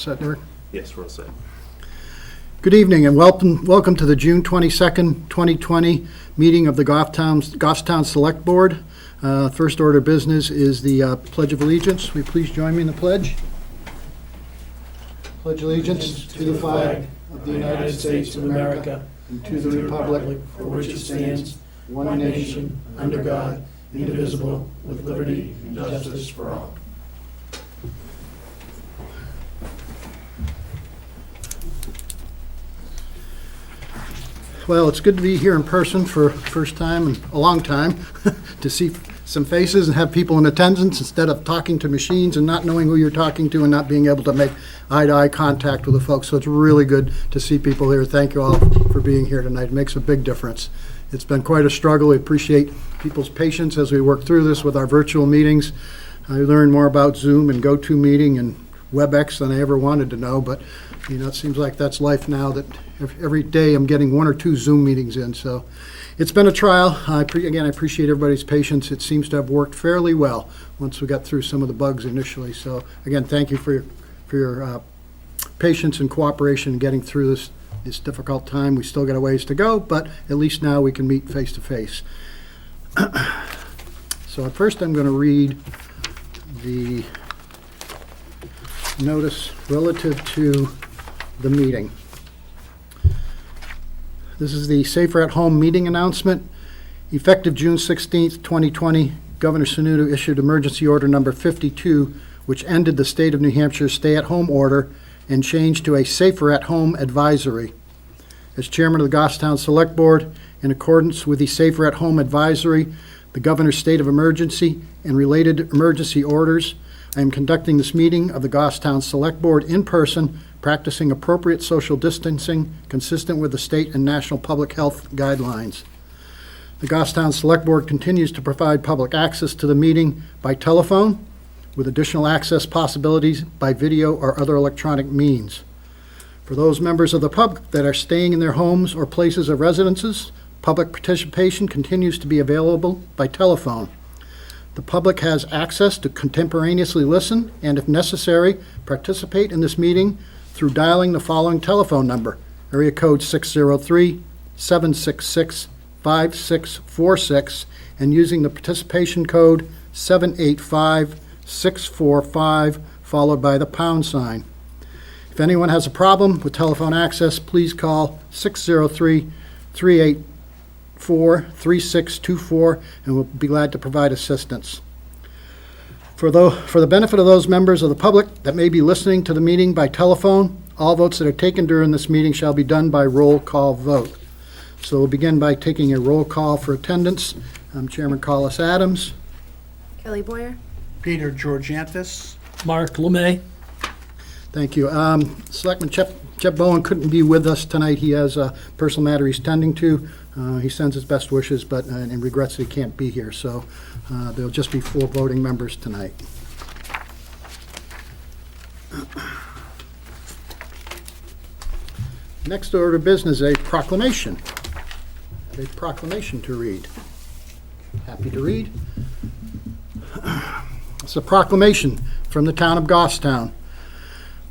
set, Eric? Yes, we're all set. Good evening and welcome to the June 22nd, 2020 meeting of the Goffstown Select Board. First order of business is the Pledge of Allegiance. Will you please join me in the pledge? Pledge allegiance to the flag of the United States of America and to the republic for which it stands, one nation, under God, indivisible, with liberty and justice for all. Well, it's good to be here in person for first time in a long time, to see some faces and have people in attendance instead of talking to machines and not knowing who you're talking to and not being able to make eye-to-eye contact with the folks. So it's really good to see people here. Thank you all for being here tonight. It makes a big difference. It's been quite a struggle. We appreciate people's patience as we work through this with our virtual meetings. I learned more about Zoom and GoToMeeting and WebEx than I ever wanted to know, but it seems like that's life now, that every day I'm getting one or two Zoom meetings in. So it's been a trial. Again, I appreciate everybody's patience. It seems to have worked fairly well once we got through some of the bugs initially. So again, thank you for your patience and cooperation in getting through this difficult time. We still got a ways to go, but at least now we can meet face to face. So at first I'm going to read the notice relative to the meeting. This is the Safer at Home meeting announcement. Effective June 16th, 2020, Governor Sununu issued emergency order number 52, which ended the state of New Hampshire stay-at-home order and changed to a Safer at Home advisory. As chairman of the Goffstown Select Board, in accordance with the Safer at Home advisory, the governor's state of emergency, and related emergency orders, I am conducting this meeting of the Goffstown Select Board in person, practicing appropriate social distancing consistent with the state and national public health guidelines. The Goffstown Select Board continues to provide public access to the meeting by telephone, with additional access possibilities by video or other electronic means. For those members of the public that are staying in their homes or places of residences, public participation continues to be available by telephone. The public has access to contemporaneously listen and, if necessary, participate in this meeting through dialing the following telephone number, area code 603-766-5646, and using the participation code 785-645, followed by the pound sign. If anyone has a problem with telephone access, please call 603-384-3624, and we'll be glad to provide assistance. For the benefit of those members of the public that may be listening to the meeting by telephone, all votes that are taken during this meeting shall be done by roll call vote. So we'll begin by taking a roll call for attendance. I'm Chairman Collis Adams. Kelly Boyer. Peter Georgiantis. Mark Lemay. Thank you. Selectman Chet Bowen couldn't be with us tonight. He has a personal matter he's tending to. He sends his best wishes, but and regrets that he can't be here. So there'll just be 4 voting members tonight. Next order of business, a proclamation. I have a proclamation to read. Happy to read. It's a proclamation from the town of Goffstown.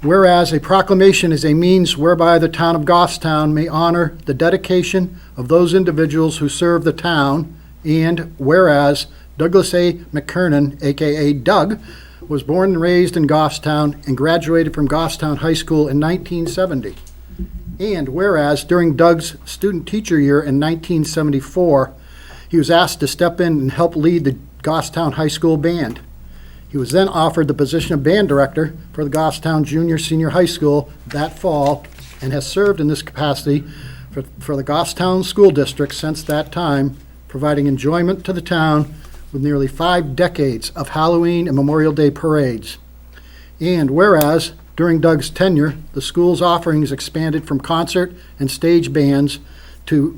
Whereas a proclamation is a means whereby the town of Goffstown may honor the dedication of those individuals who serve the town, and whereas Douglas A. McKernan, a.k.a. Doug, was born and raised in Goffstown and graduated from Goffstown High School in 1970. And whereas during Doug's student-teacher year in 1974, he was asked to step in and help lead the Goffstown High School band. He was then offered the position of band director for the Goffstown Junior-Senior High School that fall, and has served in this capacity for the Goffstown School District since that time, providing enjoyment to the town with nearly 5 decades of Halloween and Memorial Day parades. And whereas during Doug's tenure, the school's offerings expanded from concert and stage bands to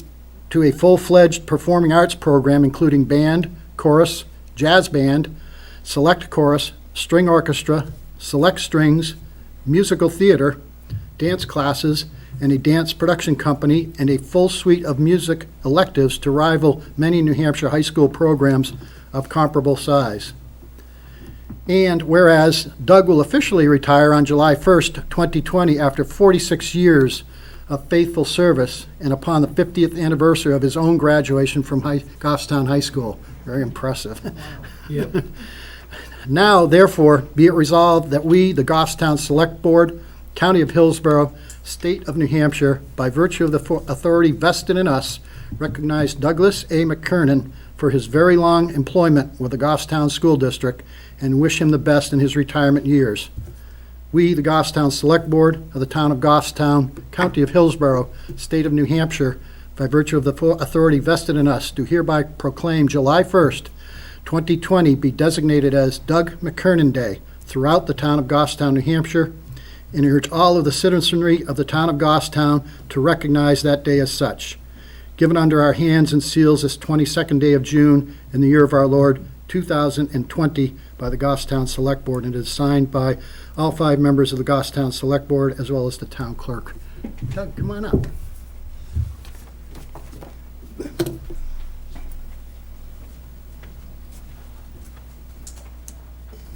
a full-fledged performing arts program, including band, chorus, jazz band, select chorus, string orchestra, select strings, musical theater, dance classes, and a dance production company, and a full suite of music electives to rival many New Hampshire high school programs of comparable size. And whereas Doug will officially retire on July 1st, 2020, after 46 years of faithful service and upon the 50th anniversary of his own graduation from Goffstown High School. Very impressive. Yep. Now, therefore, be it resolved that we, the Goffstown Select Board, County of Hillsborough, State of New Hampshire, by virtue of the authority vested in us, recognize Douglas A. McKernan for his very long employment with the Goffstown School District and wish him the best in his retirement years. We, the Goffstown Select Board of the Town of Goffstown, County of Hillsborough, State of New Hampshire, by virtue of the authority vested in us, do hereby proclaim July 1st, 2020 be designated as Doug McKernan Day throughout the Town of Goffstown, New Hampshire, and urge all of the citizenry of the Town of Goffstown to recognize that day as such. Given under our hands and seals this 22nd day of June in the year of our Lord, 2020, by the Goffstown Select Board, and it is signed by all 5 members of the Goffstown Select Board, as well as the town clerk. Doug, come on up.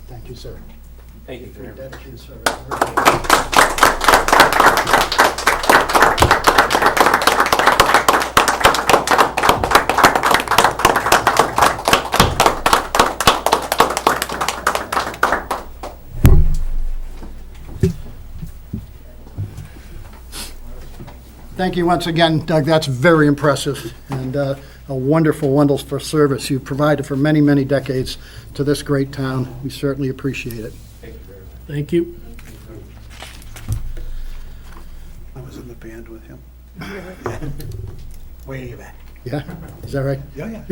Thank you, sir. Thank you for Very everything. dedicated service. Thank you once again, Doug. That's very impressive and a wonderful, wonderful service you've provided for many, many decades to this great town. We certainly appreciate it. Thank you for everything. Thank you. I was in the band with him. Way back. Yeah, is that right? Yeah.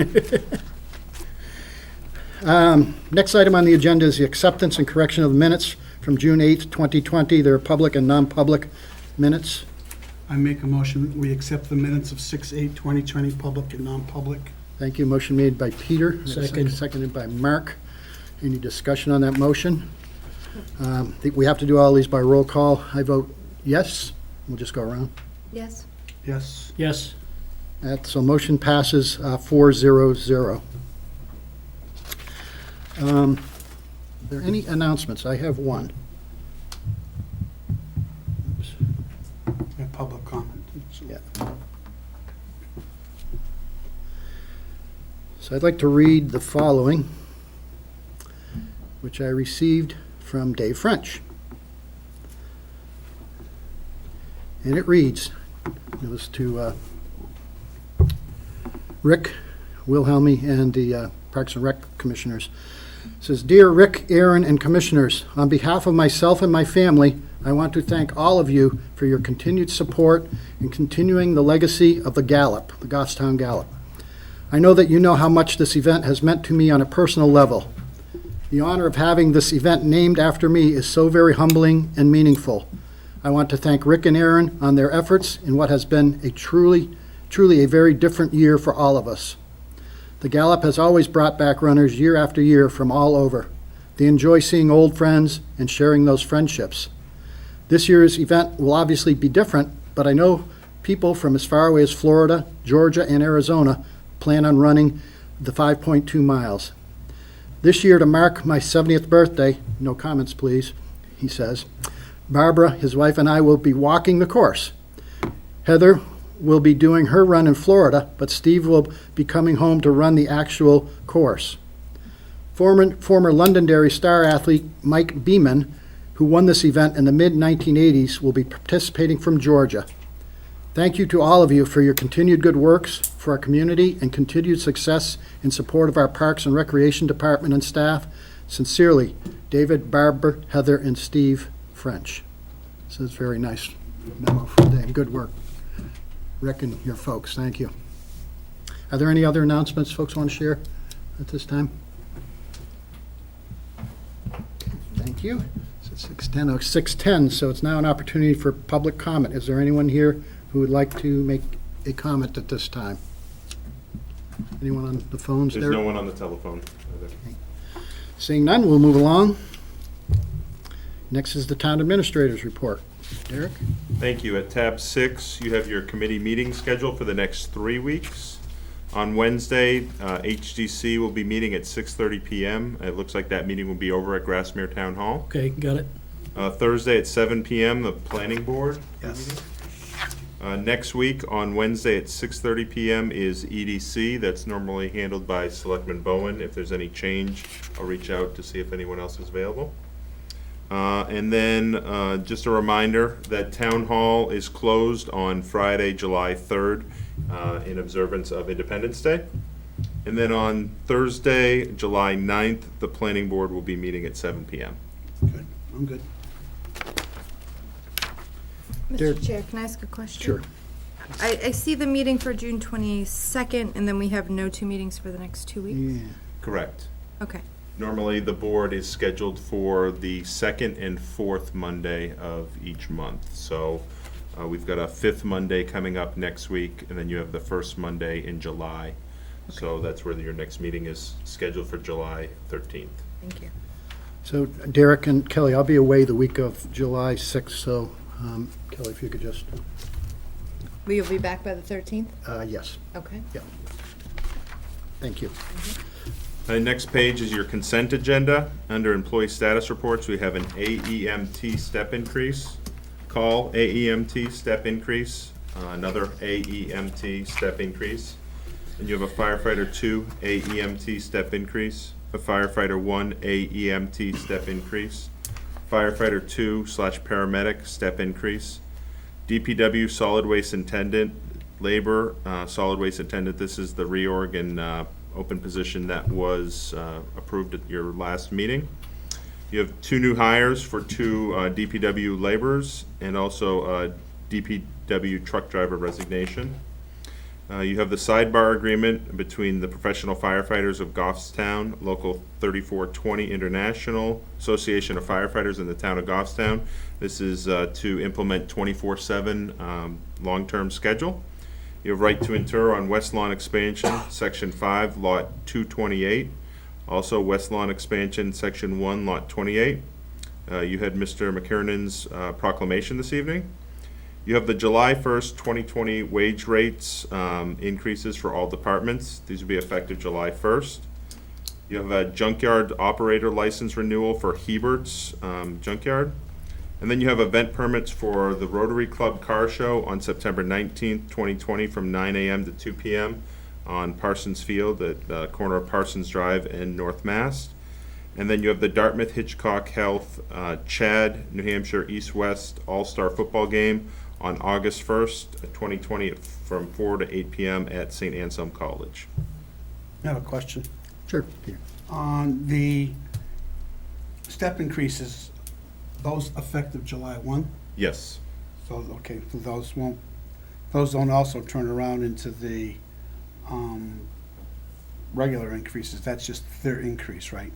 Next item on the agenda is the acceptance and correction of the minutes from June 8th, 2020. They're public and non-public minutes. I make a motion, we accept the minutes of 6/8/2020, public and non-public. Thank you. Motion made by Peter. Second. Seconded by Mark. Any discussion on that motion? I think we have to do all these by roll call. I vote yes. We'll just go around. Yes. Yes. Yes. So motion passes 4-0-0. Are there any announcements? I have one. Oops. And public comment. Yeah. So I'd like to read the following, which I received from Dave French. And it reads, it was to Rick Wilhelmy and the Parks and Rec Commissioners. It says, "Dear Rick, Aaron, and Commissioners, on behalf of myself and my family, I want to thank all of you for your continued support in continuing the legacy of the Gallop, the Goffstown Gallop. I know that you know how much this event has meant to me on a personal level. The honor of having this event named after me is so very humbling and meaningful. I want to thank Rick and Aaron on their efforts in what has been a truly a very different year for all of us. The Gallop has always brought back runners year after year from all over. They enjoy seeing old friends and sharing those friendships. This year's event will obviously be different, but I know people from as far away as Florida, Georgia, and Arizona plan on running the 5.2 miles. This year, to mark my 70th birthday, no comments please, he says, Barbara, his wife, and I will be walking the course. Heather will be doing her run in Florida, but Steve will be coming home to run the actual course. Former Londonderry star athlete Mike Beeman, who won this event in the mid-1980s, will be participating from Georgia. Thank you to all of you for your continued good works for our community and continued success in support of our Parks and Recreation Department and staff. Sincerely, David, Barbara, Heather, and Steve French." This is very nice memo from Dave. Good work. Rick and your folks, thank you. Are there any other announcements folks want to share at this time? Thank you. It's 6:10, so it's now an opportunity for public comment. Is there anyone here who would like to make a comment at this time? Anyone on the phones there? There's no one on the telephone. Seeing none, we'll move along. Next is the town administrator's report. Derek? Thank you. At tab 6, you have your committee meeting schedule for the next 3 weeks. On Wednesday, HDC will be meeting at 6:30 PM. It looks like that meeting will be over at Grassmere Town Hall. Okay, got it. Thursday at 7 PM, the Planning Board. Yes. Next week, on Wednesday at 6:30 PM is EDC. That's normally handled by Selectman Bowen. If there's any change, I'll reach out to see if anyone else is available. And then, just a reminder that Town Hall is closed on Friday, July 3rd, in observance of Independence Day. And then on Thursday, July 9th, the Planning Board will be meeting at 7 PM. Good, I'm good. Dear- Mr. Chair, can I ask a question? Sure. I see the meeting for June 22nd, and then we have no two meetings for the next 2 weeks? Yeah. Correct. Okay. Normally, the board is scheduled for the second and fourth Monday of each month. So we've got a fifth Monday coming up next week, and then you have the first Monday in July. So that's where your next meeting is scheduled for July 13th. Thank you. So Derek and Kelly, I'll be away the week of July 6th, so Kelly, if you could just, Will you be back by the 13th? yes, Okay. thank you. Next page is your consent agenda. Under employee status reports, we have an AEMT step increase, call AEMT step increase, another AEMT step increase. And you have a firefighter 2 AEMT step increase, a firefighter 1 AEMT step increase, firefighter 2/paramedic step increase, DPW solid waste attendant, labor solid waste attendant. This is the reorg and open position that was approved at your last meeting. You have 2 new hires for 2 DPW laborers and also a DPW truck driver resignation. You have the sidebar agreement between the professional firefighters of Goffstown, Local 3420 International Association of Firefighters in the town of Goffstown. This is to implement 24/7 long-term schedule. You have right to inter on West Lawn Expansion, Section 5, Lot 228. Also West Lawn Expansion, Section 1, Lot 28. You had Mr. McKernan's proclamation this evening. You have the July 1st, 2020 wage rates increases for all departments. These will be effective July 1st. You have a junkyard operator license renewal for Hebert's Junkyard. And then you have event permits for the Rotary Club Car Show on September 19th, 2020 from 9 a.m. to 2 p.m. on Parsons Field at the corner of Parsons Drive and North Mast. And then you have the Dartmouth Hitchcock Health Chad, New Hampshire East-West All-Star Football Game on August 1st, 2020 from 4 to 8 p.m. at St. Anselm College. I have a question. Sure, Peter. On the step increases, those effective July 1? Yes. So, okay, so those don't also turn around into the regular increases, that's just their increase, right?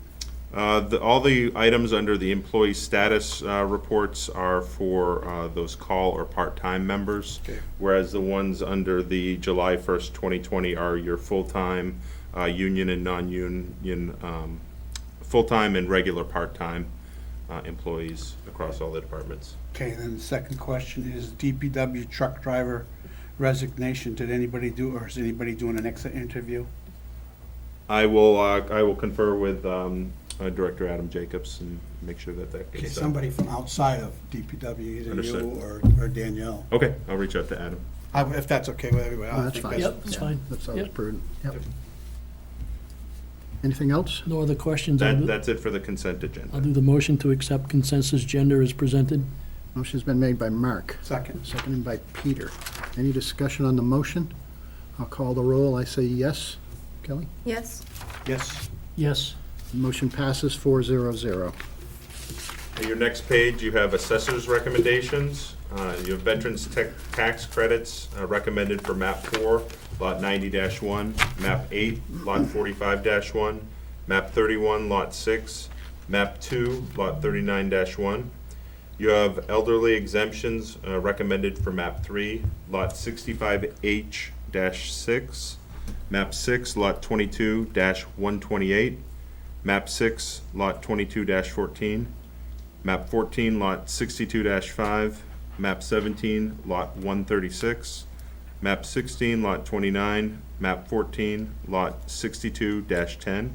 All the items under the employee status reports are for those call or part-time members. Okay. Whereas the ones under the July 1st, 2020 are your full-time, union and non-union, full-time and regular part-time employees across all the departments. Okay, then the second question is DPW truck driver resignation, did anybody do, or is anybody doing an exit interview? I will confer with Director Adam Jacobs and make sure that Okay, gets done. somebody from outside of DPW, either you Understood. or Danielle. Okay, I'll reach out to Adam. If that's okay with everybody. I Oh, that's think fine. Yep, that's Yeah, fine. That's always Yep. prudent, yep. Anything else? No other questions? I'll do- That's it for the consent I'll agenda. do the motion to accept consensus gender as presented. Motion's been made by Mark, Second. seconded by Peter. Any discussion on the motion? I'll call the roll. I say yes. Kelly? Yes? Yes. Yes. Motion passes 400. On your next page, you have assessors' recommendations. You have veterans tax credits recommended for map 4, lot 90-1, map 8, lot 45-1, map 31, lot 6, map 2, lot 39-1. You have elderly exemptions recommended for map 3, lot 65H-6, map 6, lot 22-128, map 6, lot 22-14, map 14, lot 62-5, map 17, lot 136, map 16, lot 29, map 14, lot 62-10.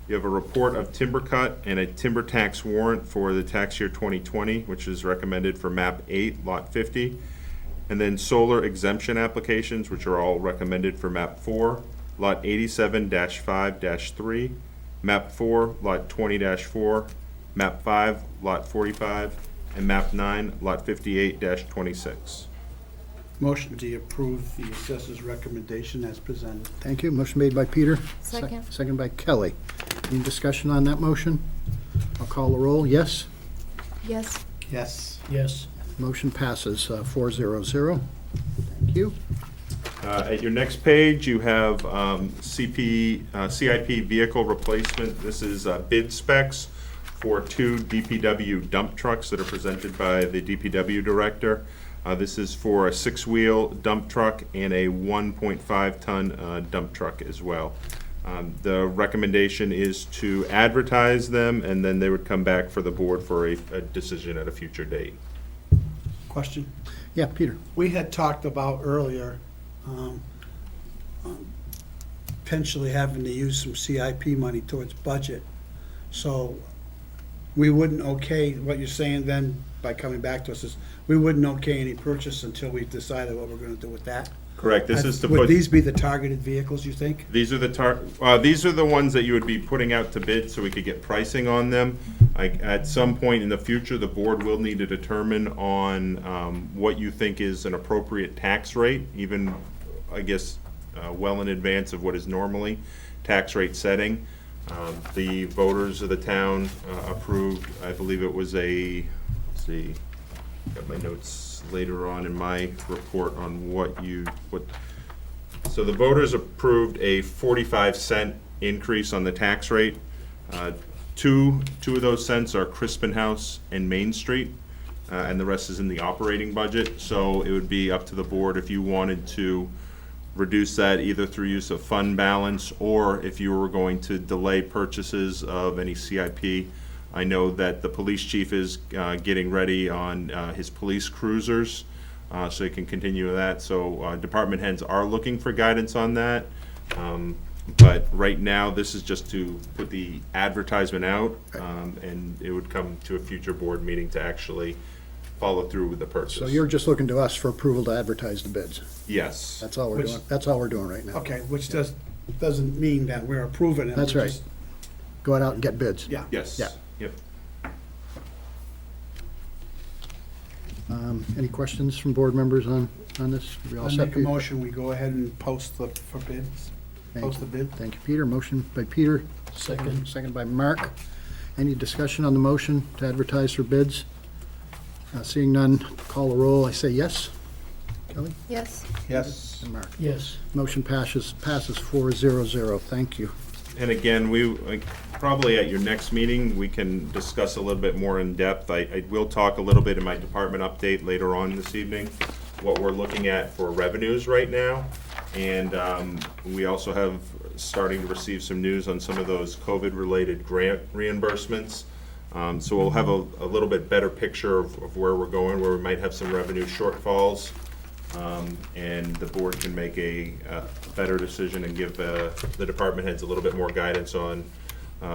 You have a report of timber cut and a timber tax warrant for the tax year 2020, which is recommended for map 8, lot 50. And then solar exemption applications, which are all recommended for map 4, lot 87-5-3, map 4, lot 20-4, map 5, lot 45, and map 9, lot 58-26. Motion to approve the assessor's recommendation as presented. Thank you. Motion made by Peter. Second. Second by Kelly. Any discussion on that motion? I'll call the roll. Yes? Yes. Yes. Yes. Motion passes 400. Thank you. At your next page, you have CIP vehicle replacement. This is bid specs for 2 DPW dump trucks that are presented by the DPW director. This is for a 6-wheel dump truck and a 1.5-ton dump truck as well. The recommendation is to advertise them, and then they would come back for the board for a decision at a future date. Question? Yeah, Peter. We had talked about earlier, potentially having to use some CIP money towards budget. So we wouldn't okay, what you're saying then, by coming back to us, is we wouldn't okay any purchase until we've decided what we're gonna do with that? Correct. This is to Would put. these be the targeted vehicles, you think? These are these are the ones that you would be putting out to bid so we could get pricing on them. At some point in the future, the board will need to determine on what you think is an appropriate tax rate, even, I guess, well in advance of what is normally tax rate setting. The voters of the town approved, I believe it was let's see, got my notes later on in my report on so the voters approved a 45-cent increase on the tax rate. Two of those cents are Crispin House and Main Street, and the rest is in the operating budget. So it would be up to the board if you wanted to reduce that either through use of fund balance or if you were going to delay purchases of any CIP. I know that the police chief is getting ready on his police cruisers, so he can continue with that. So department heads are looking for guidance on that. But right now, this is just to put the advertisement out, and it would come to a future board meeting to actually follow through with the purchase. So you're just looking to us for approval to advertise the bids. Yes. That's all we're Which- doing. That's all we're doing right now. Okay, which doesn't mean that we're approving it. That's we're right. just- Go out and get bids. Yeah. Yes. Yeah. Yep. Any questions from board members on this? We all I set, make a Peter? motion, we go ahead and post for bids. Thank Post the you. bid. Thank you, Peter. Motion by Peter. Second. Second by Mark. Any discussion on the motion to advertise for bids? Seeing none, call the roll. I say yes. Kelly Yes. Yes. and Mark. Yes. Motion passes 400. Thank you. And again, probably at your next meeting, we can discuss a little bit more in depth. I will talk a little bit in my department update later on this evening, what we're looking at for revenues right now. And we also have starting to receive some news on some of those COVID-related grant reimbursements. So we'll have a little bit better picture of where we're going, where we might have some revenue shortfalls. And the board can make a better decision and give the department heads a little bit more guidance on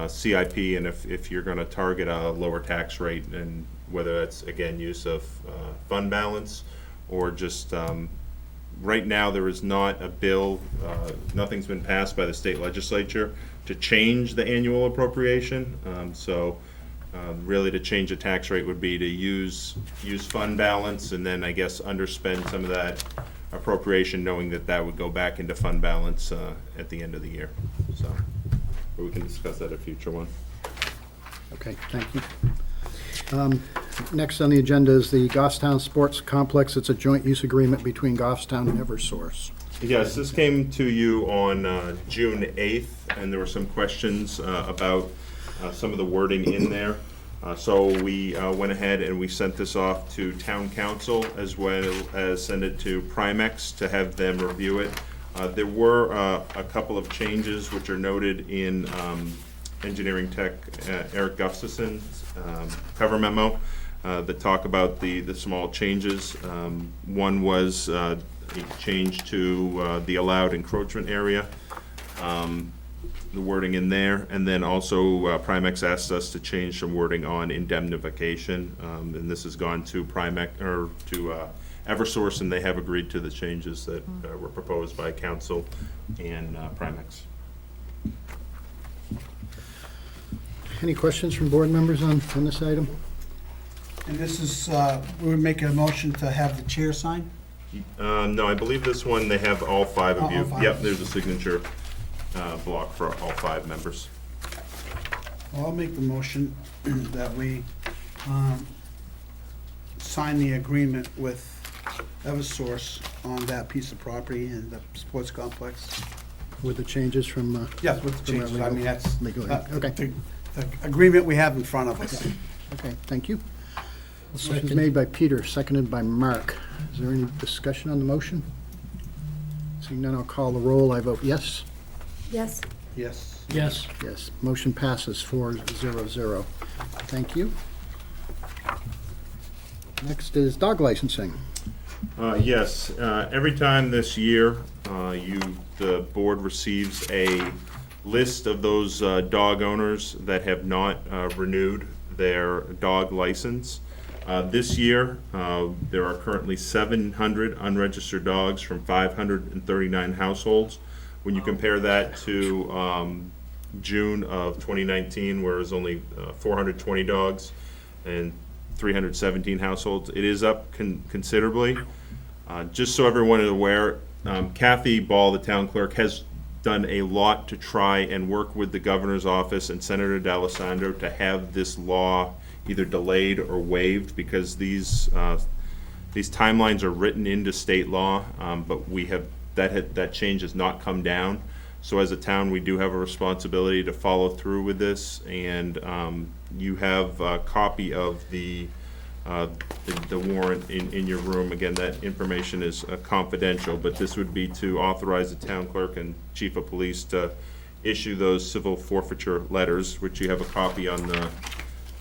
CIP and if you're gonna target a lower tax rate, and whether that's, again, use of fund balance or just, right now, there is not a bill, nothing's been passed by the state legislature to change the annual appropriation. Really, to change the tax rate would be to use fund balance and then, I guess, underspend some of that appropriation, knowing that that would go back into fund balance at the end of the year. So, but we can discuss that at a future one. Okay, thank you. Next on the agenda is the Goffstown Sports Complex. It's a joint use agreement between Goffstown and Eversource. Yes, this came to you on June 8th, and there were some questions about some of the wording in there. So we went ahead and we sent this off to town council as well as send it to Primex to have them review it. There were a couple of changes which are noted in engineering tech Eric Gustafson's cover memo that talk about the small changes. One was a change to the allowed encroachment area, the wording in there, and then also Primex asked us to change some wording on indemnification, and this has gone to Primex, or to Eversource, and they have agreed to the changes that were proposed by council and Primex. Any questions from board members on this item? And this is, we're making a motion to have the chair sign? No, I believe this one, they have all five All of you. five. Yep, there's a signature block for all 5 members. Well, I'll make the motion that we sign the agreement with Eversource on that piece of property in the sports complex. With the changes from, Yes, with the From our changes, I mean, that's, legal- okay. the agreement we have in front of us. okay, thank you. Motion is Second. made by Peter, seconded by Mark. Is there any discussion on the motion? Seeing none, I'll call the roll. I vote yes. Yes. Yes. Yes. Yes, motion passes 4-0-0. Thank you. Next is dog licensing. Yes, every time this year, the board receives a list of those dog owners that have not renewed their dog license. This year, there are currently 700 unregistered dogs from 539 households. When you compare that to June of 2019, where it was only 420 dogs and 317 households, it is up considerably. Just so everyone is aware, Kathy Ball, the town clerk, has done a lot to try and work with the governor's office and Senator D'Alessandro to have this law either delayed or waived, because these timelines are written into state law, but we have, that change has not come down. So as a town, we do have a responsibility to follow through with this, and you have a copy of the warrant in your room. Again, that information is confidential, but this would be to authorize the town clerk and chief of police to issue those civil forfeiture letters, which you have a copy on the,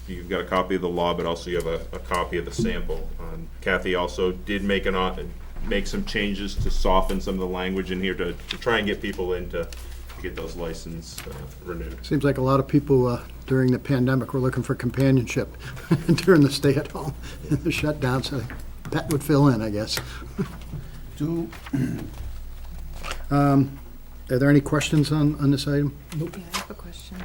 you've got a copy of the law, but also you have a copy of the sample. Kathy also did make some changes to soften some of the language in here to try and get people in to get those licenses renewed. Seems like a lot of people during the pandemic were looking for companionship during the stay-at-home and the shutdown, so that would fill in, I guess. Do, Are there any questions on this item? Yeah, I have a question.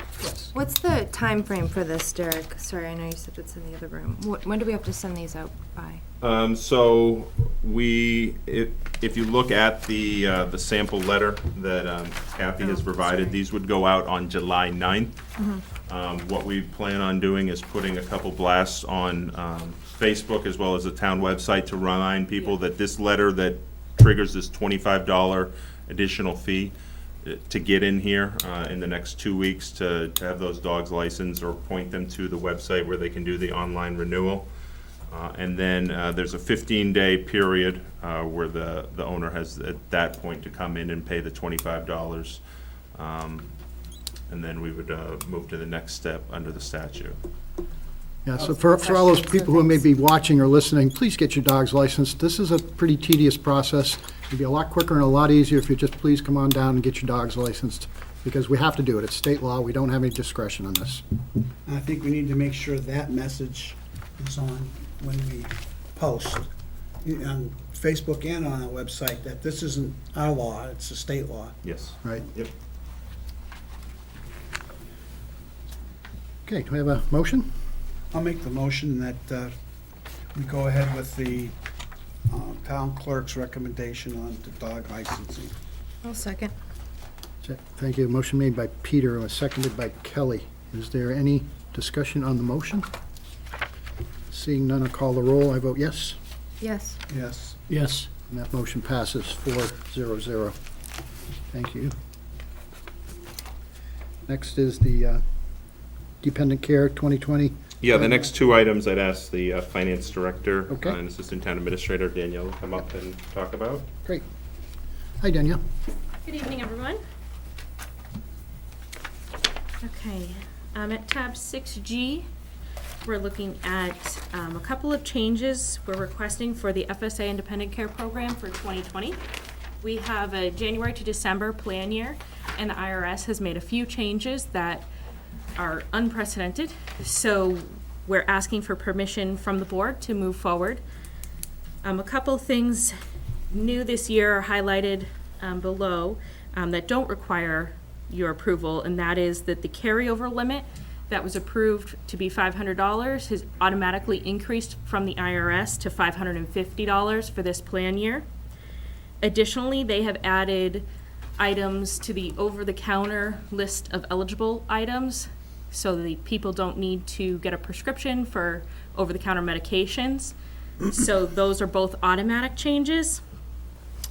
What's the time frame for this, Derek? Sorry, I know you said it's in the other room. When do we have to send these out by? So if you look at the sample letter that Kathy has provided, sorry. these would go out on July 9th. What we plan on doing is putting a couple blasts on Facebook as well as the town website to remind people that this letter that triggers this $25 additional fee to get in here in the next 2 weeks to have those dogs licensed, or point them to the website where they can do the online renewal. And then there's a 15-day period where the owner has at that point to come in and pay the $25. And then we would move to the next step under the statute. Yeah, so for all those people who may be watching or listening, please get your dogs licensed. This is a pretty tedious process. It'd be a lot quicker and a lot easier if you just please come on down and get your dogs licensed, because we have to do it. It's state law. We don't have any discretion on this. I think we need to make sure that message is on when we post on Facebook and on our website, that this isn't our law, it's a state law. Yes. Right? Yep. Okay, do we have a motion? I'll make the motion that we go ahead with the town clerk's recommendation on the dog licensing. I'll second. Thank you. Motion made by Peter and was seconded by Kelly. Is there any discussion on the motion? Seeing none, I'll call the roll. I vote yes, Yes. Yes. Yes. and that motion passes 4-0-0. Thank you. Next is the Dependent Care 2020. Yeah, the next 2 items I'd ask the finance director Okay. and assistant town administrator Danielle to come up and talk about. Great. Hi, Danielle. Good evening, everyone. Okay, at tab 6G, we're looking at a couple of changes we're requesting for the FSA Independent Care Program for 2020. We have a January to December plan year, and the IRS has made a few changes that are unprecedented. So we're asking for permission from the board to move forward. A couple things new this year are highlighted below that don't require your approval, and that is that the carryover limit that was approved to be $500 has automatically increased from the IRS to $550 for this plan year. Additionally, they have added items to the over-the-counter list of eligible items, so the people don't need to get a prescription for over-the-counter medications. So those are both automatic changes.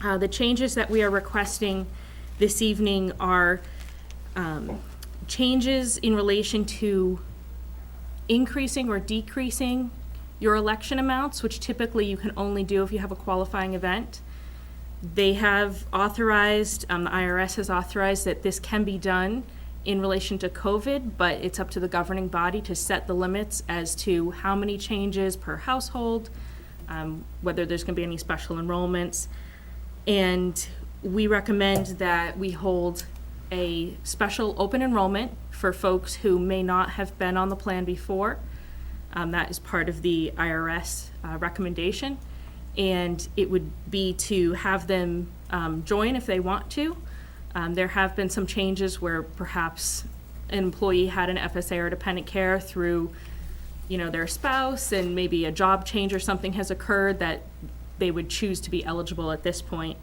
The changes that we are requesting this evening are changes in relation to increasing or decreasing your election amounts, which typically you can only do if you have a qualifying event. They have authorized, the IRS has authorized that this can be done in relation to COVID, but it's up to the governing body to set the limits as to how many changes per household, whether there's going to be any special enrollments. And we recommend that we hold a special open enrollment for folks who may not have been on the plan before. That is part of the IRS recommendation. And it would be to have them join if they want to. There have been some changes where perhaps an employee had an FSA or dependent care through, their spouse, and maybe a job change or something has occurred that they would choose to be eligible at this point.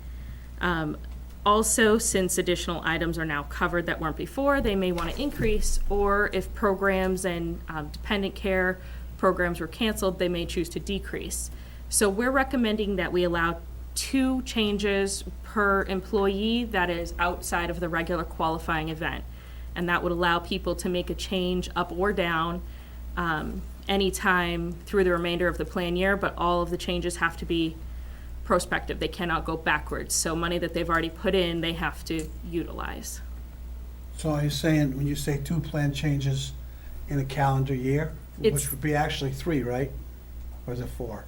Also, since additional items are now covered that weren't before, they may want to increase, or if programs and dependent care programs were canceled, they may choose to decrease. So we're recommending that we allow 2 changes per employee that is outside of the regular qualifying event. And that would allow people to make a change up or down anytime through the remainder of the plan year, but all of the changes have to be prospective. They cannot go backwards. So money that they've already put in, they have to utilize. So are you saying, when you say 2 plan changes in a calendar year, It's- which would be actually 3, right? Or is it 4?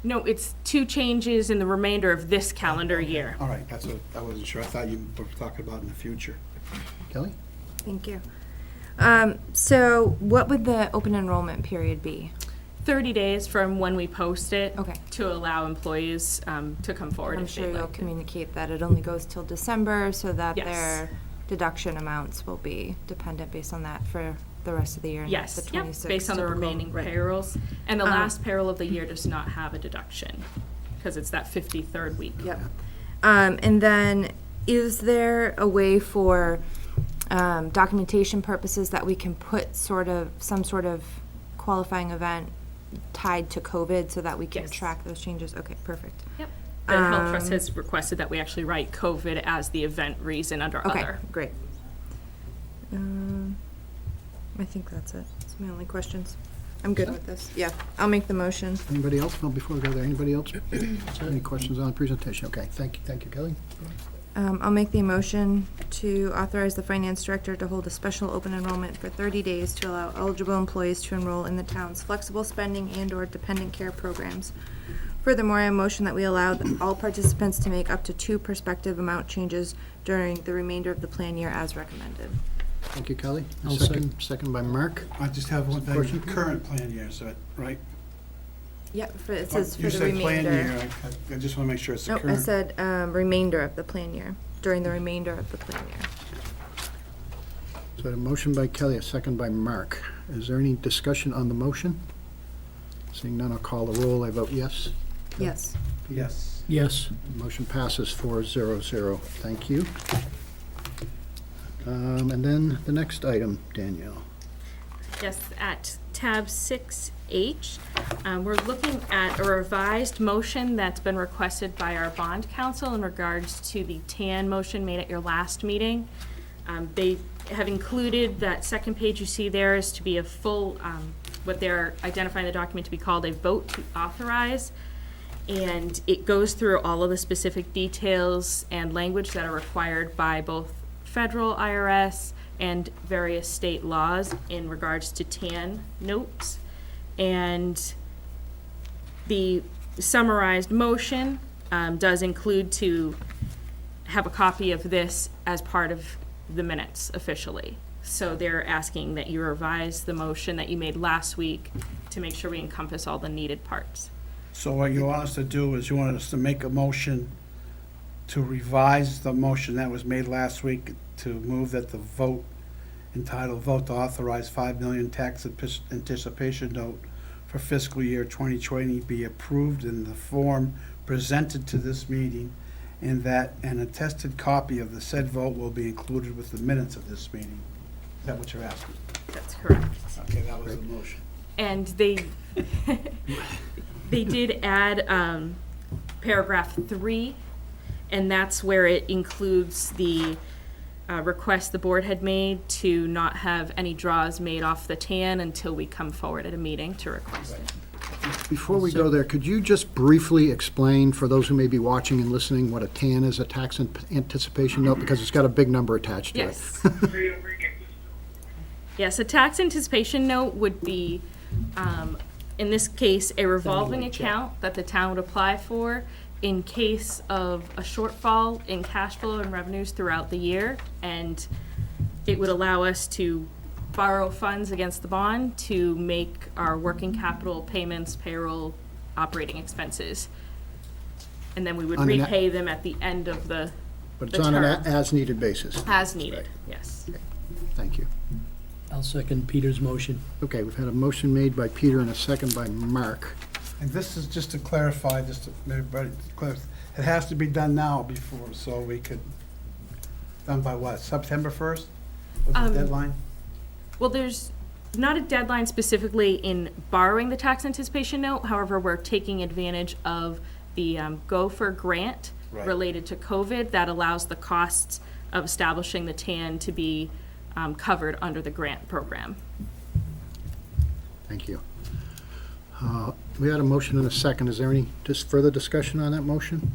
No, it's 2 changes in the remainder of this calendar year. All right, that's what, I wasn't sure. I thought you were talking about in the future. Kelly? Thank you. So what would the open enrollment period be? 30 days from when we post it. Okay. To allow employees to come forward I'm if sure they'd you'll like to. communicate that it only goes till December, so that Yes. their deduction amounts will be dependent based on that for the rest of the year. not Yes, the yep, 26 based on the typical- remaining right. payrolls. And the Um, last payroll of the year does not have a deduction, because it's that 53rd week. Yep. And then, is there a way for documentation purposes that we can put some sort of qualifying event tied to COVID so that we can Yes. track those changes? Okay, perfect. Yep. The Health Trust has requested that we actually write COVID as the event reason under Okay, other. great. I think that's it. That's my only questions. I'm good with this. Yeah, I'll make the motion. Anybody else? No, before we go there, anybody else? Any questions on the presentation? Okay, thank you, Kelly. I'll make the motion to authorize the finance director to hold a special open enrollment for 30 days to allow eligible employees to enroll in the town's flexible spending and/or dependent care programs. Furthermore, I motion that we allow all participants to make up to 2 prospective amount changes during the remainder of the plan year as recommended. Thank you, Kelly. I'll Second by Mark. I just have one thing, Question? current plan year, is that right? Yep, it says for You the said plan year, remainder. I just want to make sure it's the Nope, I current. said remainder of the plan year, during the remainder of the plan year. So a motion by Kelly, a second by Mark. Is there any discussion on the motion? Seeing none, I'll call the roll. I vote yes. Yes. Yes. Yes. Motion passes 4-0-0. Thank you. And then the next item, Danielle. Yes, at tab 6H, we're looking at a revised motion that's been requested by our bond counsel in regards to the TAN motion made at your last meeting. They have included that second page you see there is to be a full, what they're identifying the document to be called a vote to authorize. And it goes through all of the specific details and language that are required by both federal IRS, and various state laws in regards to TAN notes. And the summarized motion does include to have a copy of this as part of the minutes officially. So they're asking that you revise the motion that you made last week to make sure we encompass all the needed parts. So what you want us to do is you want us to make a motion to revise the motion that was made last week to move that the vote, entitled vote to authorize 5 million tax anticipation note for fiscal year 2020 be approved in the form presented to this meeting, and that an attested copy of the said vote will be included with the minutes of this meeting. Is that what you're asking? That's correct. Okay, that was the motion. And they, they did add paragraph 3, and that's where it includes the request the board had made to not have any draws made off the TAN until we come forward at a meeting to request it. Before we go there, could you just briefly explain, for those who may be watching and listening, what a TAN is, a tax anticipation note, because it's got a big number attached to it? Yes. Yes, a tax anticipation note would be, in this case, a revolving account that the town would apply for in case of a shortfall in cash flow and revenues throughout the year. And it would allow us to borrow funds against the bond to make our working capital payments, payroll, operating expenses. And then we would On an a- repay them at the end of the But it's the on an term. as-needed basis. As needed, yes. Thank you. I'll second Peter's motion. Okay, we've had a motion made by Peter and a second by Mark. And this is just to clarify, just to everybody, it has to be done now before, so we could, done by what, September 1st? Was the deadline? Well, there's not a deadline specifically in borrowing the tax anticipation note. However, we're taking advantage of the Gopher grant Right. related to COVID that allows the costs of establishing the TAN to be covered under the grant program. Thank you. We had a motion and a second. Is there any just further discussion on that motion?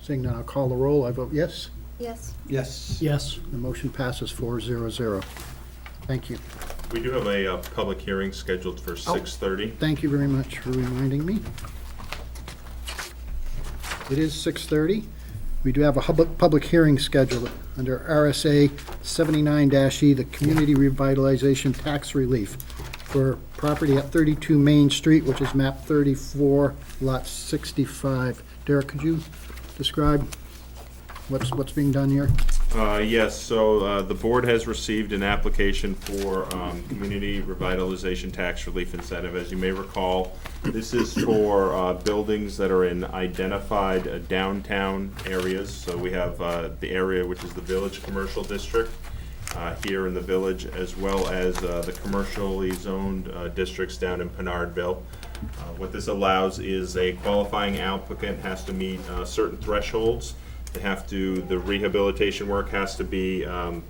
Seeing none, I'll call the roll. I vote yes. Yes. Yes. Yes. The motion passes 4-0-0. Thank you. We do have a public hearing scheduled for 6:30. Thank you very much for reminding me. It is 6:30. We do have a public hearing scheduled under RSA 79-E, the Community Revitalization Tax Relief for property at 32 Main Street, which is map 34, lot 65. Derek, could you describe what's being done here? Yes, so the board has received an application for community revitalization tax relief incentive. As you may recall, this is for buildings that are in identified downtown areas. So we have the area which is the Village Commercial District here in the village, as well as the commercially zoned districts down in Pinardville. What this allows is a qualifying applicant has to meet certain thresholds. The rehabilitation work has to be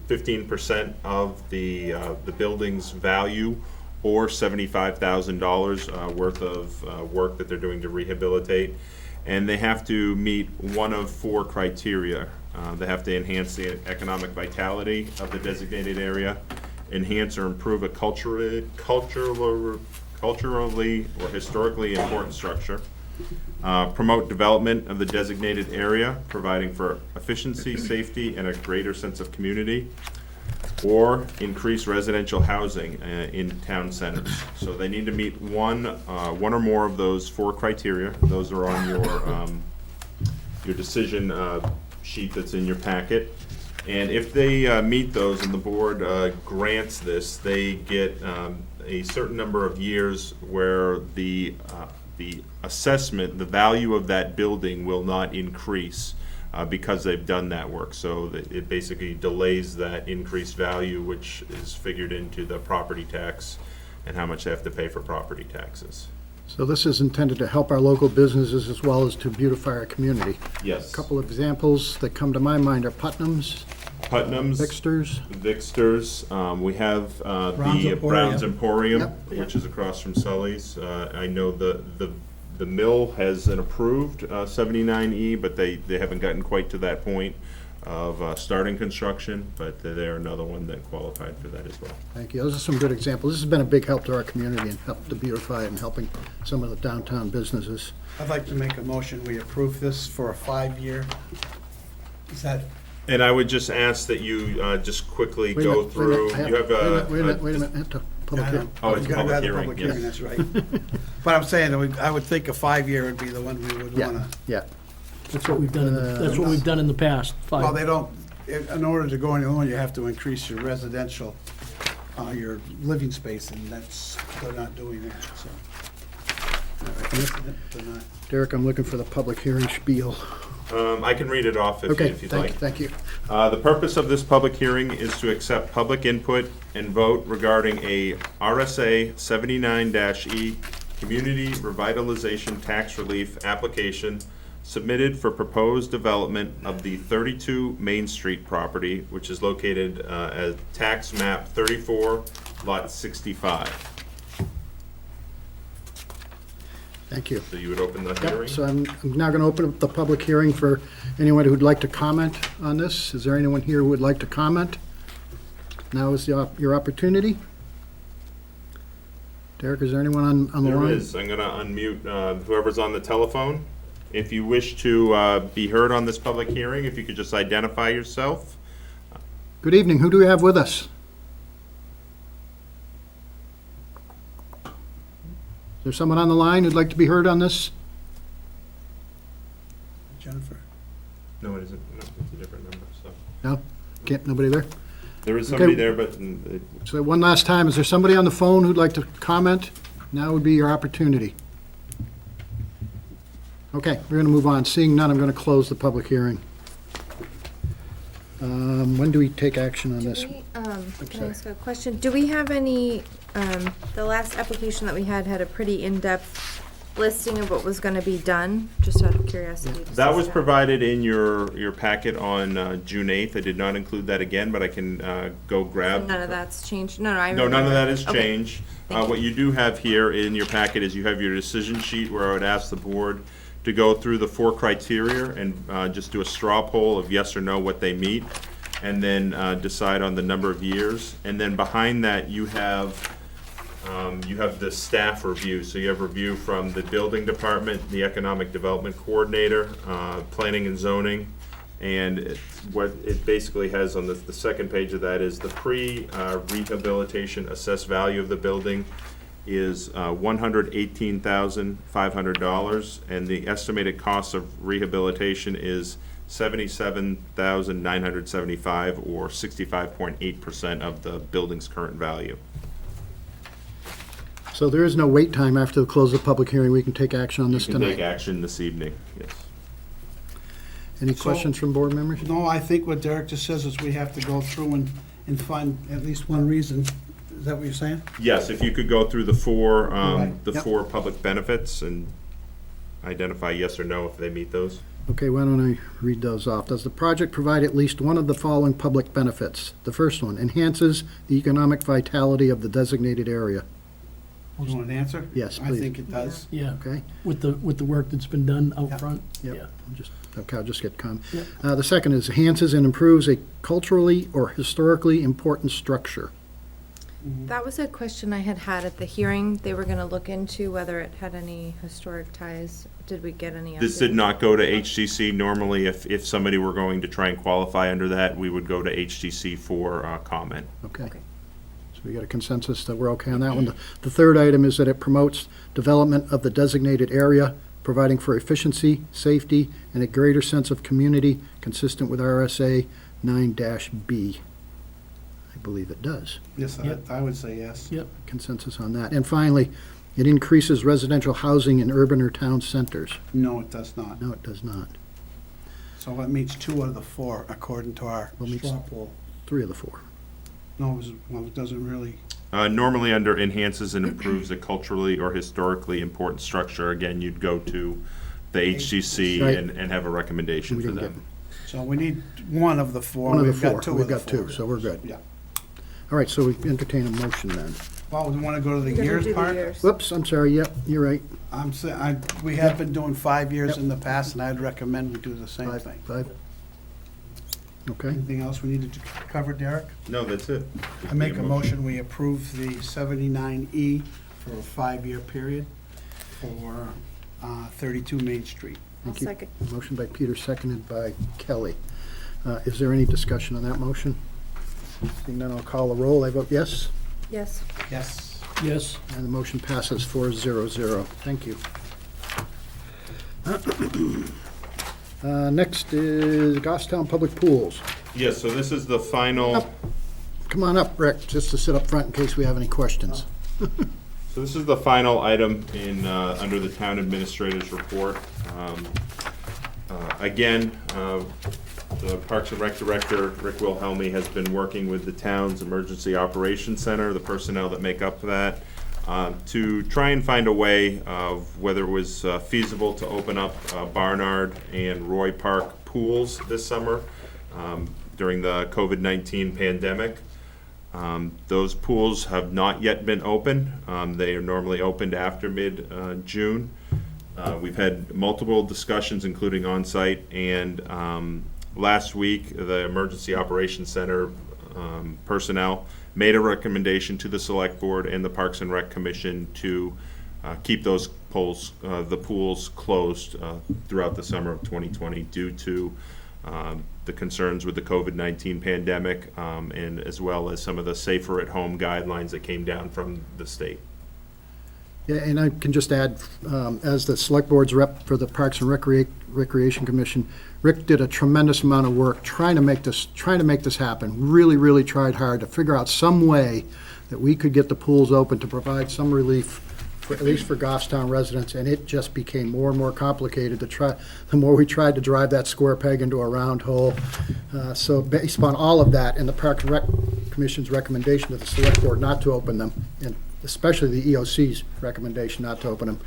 15% of the building's value, or $75,000 worth of work that they're doing to rehabilitate. And they have to meet one of 4 criteria. They have to enhance the economic vitality of the designated area, enhance or improve a culturally or historically important structure, promote development of the designated area, providing for efficiency, safety, and a greater sense of community, or increase residential housing in town centers. So they need to meet one or more of those 4 criteria. Those are on your decision sheet that's in your packet. And if they meet those and the board grants this, they get a certain number of years where the assessment, the value of that building will not increase because they've done that work. So it basically delays that increased value, which is figured into the property tax and how much they have to pay for property taxes. So this is intended to help our local businesses as well as to beautify our community. Yes. A couple of examples that come to my mind are Putnam's, Putnam's, Bixter's. We have Brown's the Emporium. Brown's Emporium, Yep. which is across from Sully's. I know the mill has an approved 79E, but they haven't gotten quite to that point. of starting construction, but they're another one that qualified for that as well. Thank you. Those are some good examples. This has been a big help to our community and help to beautify it and helping some of the downtown businesses. I'd like to make a motion, we approve this for a 5-year. Is that, And I would just ask that you just quickly Wait a go minute, wait a minute. through, you have Wait a minute. It's a public I know. hearing. Oh, it's a You gotta public have the hearing, public yes. hearing, that's right. But I'm saying, that I would think a 5-year would be the one we would Yeah, wanna. yeah. That's what we've done, that's what we've done in the past. Well, they 5. don't, in order to go any longer, you have to increase your residential, your living space, and that's, they're not doing that, so. They're not. Derek, I'm looking for the public hearing spiel. I can read it off Okay, if you'd like. thank you. The purpose of this public hearing is to accept public input and vote regarding a RSA 79-E Community Revitalization Tax Relief application submitted for proposed development of the 32 Main Street property, which is located at tax map 34, lot 65. Thank you. So you would open the Yep, hearing? so I'm now going to open up the public hearing for anyone who'd like to comment on this. Is there anyone here who would like to comment? Now is your opportunity. Derek, is there anyone on the line? There is. I'm going to unmute whoever's on the telephone. If you wish to be heard on this public hearing, if you could just identify yourself. Good evening. Who do we have with us? Is there someone on the line who'd like to be heard on this? Jennifer? No, it isn't. No, it's a different number, so. No? Can't, nobody there? There is somebody Okay. there, but So one last time, is there somebody on the phone who'd like to comment? Now would be your opportunity. Okay, we're going to move on. Seeing none, I'm going to close the public hearing. When do we take action on this? Can sorry. I ask a question? Do we have any, the last application that we had a pretty in-depth listing of what was gonna be done, just out of curiosity? just that as was a- provided in your packet on June 8th. I did not include that again, but I can go grab. None of that's changed? No, I No, remember. none of that has Okay. changed. Thank you. What you do have here in your packet is you have your decision sheet where I would ask the board to go through the 4 criteria and just do a straw poll of yes or no, what they meet, and then decide on the number of years. And then behind that, you have the staff review. So you have review from the building department, the economic development coordinator, planning and zoning. And what it basically has on the second page of that is the pre-rehabilitation assessed value of the building is $118,500, and the estimated cost of rehabilitation is $77,975, or 65.8% of the building's current value. So there is no wait time after the close of the public hearing. We can take action on You this can take tonight. action this evening, yes. Any So- questions from board members? No, I think what Derek just says is we have to go through and find at least one reason. Is that what you're saying? Yes, if you could go through the four, Right, yep. public benefits and identify yes or no if they meet those. Okay, why don't I read those off? Does the project provide at least one of the following public benefits? The first one, enhances the economic vitality of the designated area. You want an answer? Yes, I please. think it does. Yeah, Okay? with the work that's been done Yeah. out front. Yep. Yeah. I'll just get comment. Yep. The second is enhances and improves a culturally or historically important structure. That was a question I had at the hearing. They were gonna look into whether it had any historic ties. Did we get any? This update? did not go to HTC. Normally, if somebody were going to try and qualify under that, we would go to HTC for comment. Okay. Okay. So we got a consensus that we're okay on that one. The third item is that it promotes development of the designated area, providing for efficiency, safety, and a greater sense of community consistent with RSA 9-B. I believe it does. Yes, Yep. I would say yes. Yep. Consensus on that. And finally, it increases residential housing in urban or town centers. No, it does not. No, it does not. So that meets 2 out of the 4 according to our Well, meets- straw poll. 3 of the 4. No, it doesn't really. Normally, under enhances and improves a culturally or historically important structure, again, you'd go to the HTC Right. and have a recommendation We for didn't get them. So we need 1 of the 4. One of the We've got 4. 2 We've of the got 2, 4. so we're good. Yeah. All right, so we entertain a motion then. Well, we want to go to the We're gonna years do the part? years. Whoops, I'm sorry, yep, you're right. We have been doing 5 years Yep. in the past, and I'd recommend we do the same thing. Five. Okay, Anything else we needed to cover, Derek? No, that's it. I make a motion, we approve the 79E for a 5-year period for 32 Main Street. I'll Thank you. second. Motion by Peter, seconded by Kelly. Is there any discussion on that motion? Seeing none, I'll call the roll. I vote yes, Yes. Yes. Yes, and the motion passes 4-0-0. Thank you. Next is Goffstown Public Pools. Yes, so this is the final, Come on up, Rick, just to sit up front in case we have any questions. so this is the final item in, under the town administrator's report. Again, the Parks and Rec Director, Rick Wilhelmi, has been working with the town's Emergency Operations Center, the personnel that make up that, to try and find a way of whether it was feasible to open up Barnard and Roy Park pools this summer during the COVID-19 pandemic. Those pools have not yet been open. They are normally opened after mid-June. We've had multiple discussions, including on-site, and last week, the Emergency Operations Center personnel made a recommendation to the Select Board and the Parks and Rec Commission to keep those pools, the pools closed throughout the summer of 2020 due to the concerns with the COVID-19 pandemic, and as well as some of the safer at home guidelines that came down from the state. Yeah, and I can just add, as the Select Board's rep for the Parks and Recreation Commission, Rick did a tremendous amount of work trying to make this happen. Really, really tried hard to figure out some way that we could get the pools open to provide some relief, at least for Goffstown residents, and it just became more and more complicated the more we tried to drive that square peg into a round hole. So based upon all of that, and the Parks and Rec Commission's recommendation to the Select Board not to open them, and especially the EOC's recommendation not to open them,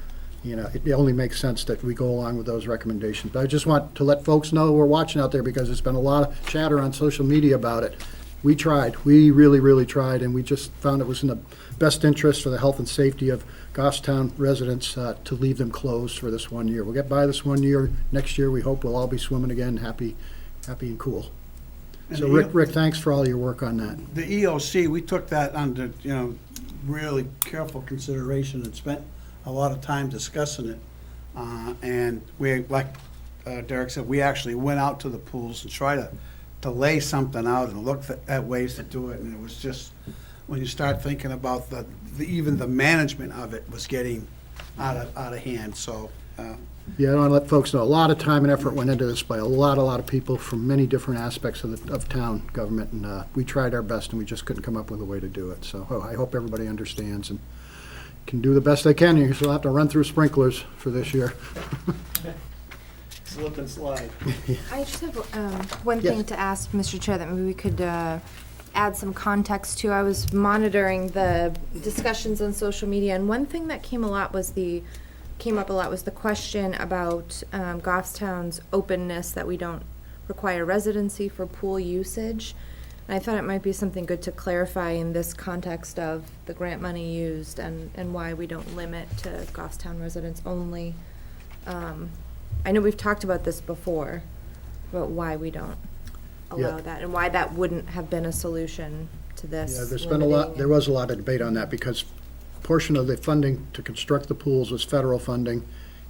it only makes sense that we go along with those recommendations. But I just want to let folks know we're watching out there, because there's been a lot of chatter on social media about it. We tried. We really, really tried, and we just found it was in the best interest for the health and safety of Goffstown residents to leave them closed for this 1 year. We'll get by this 1 year. Next year, we hope we'll all be swimming again, happy and cool. So Rick, thanks for all your work on that. The EOC, we took that under, really careful consideration and spent a lot of time discussing it. And we, like Derek said, we actually went out to the pools and tried to lay something out and look at ways to do it. And it was just, when you start thinking about even the management of it was getting out of hand, so. Yeah, I want to let folks know, a lot of time and effort went into this by a lot of people from many different aspects of town government, and we tried our best, and we just couldn't come up with a way to do it. So I hope everybody understands and can do the best they can. You still have to run through sprinklers for this year. Slip and slide. I just have one Yes. thing to ask, Mr. Chair, that maybe we could add some context to. I was monitoring the discussions on social media, and one thing that came up a lot was the question about Goffstown's openness, that we don't require residency for pool usage. And I thought it might be something good to clarify in this context of the grant money used and why we don't limit to Goffstown residents only. I know we've talked about this before, about why we don't allow Yeah. that, and why that wouldn't have been a solution to this. Yeah, there's been a lot, limiting there was a lot of debate on that, because portion of the funding to construct the pools was federal funding,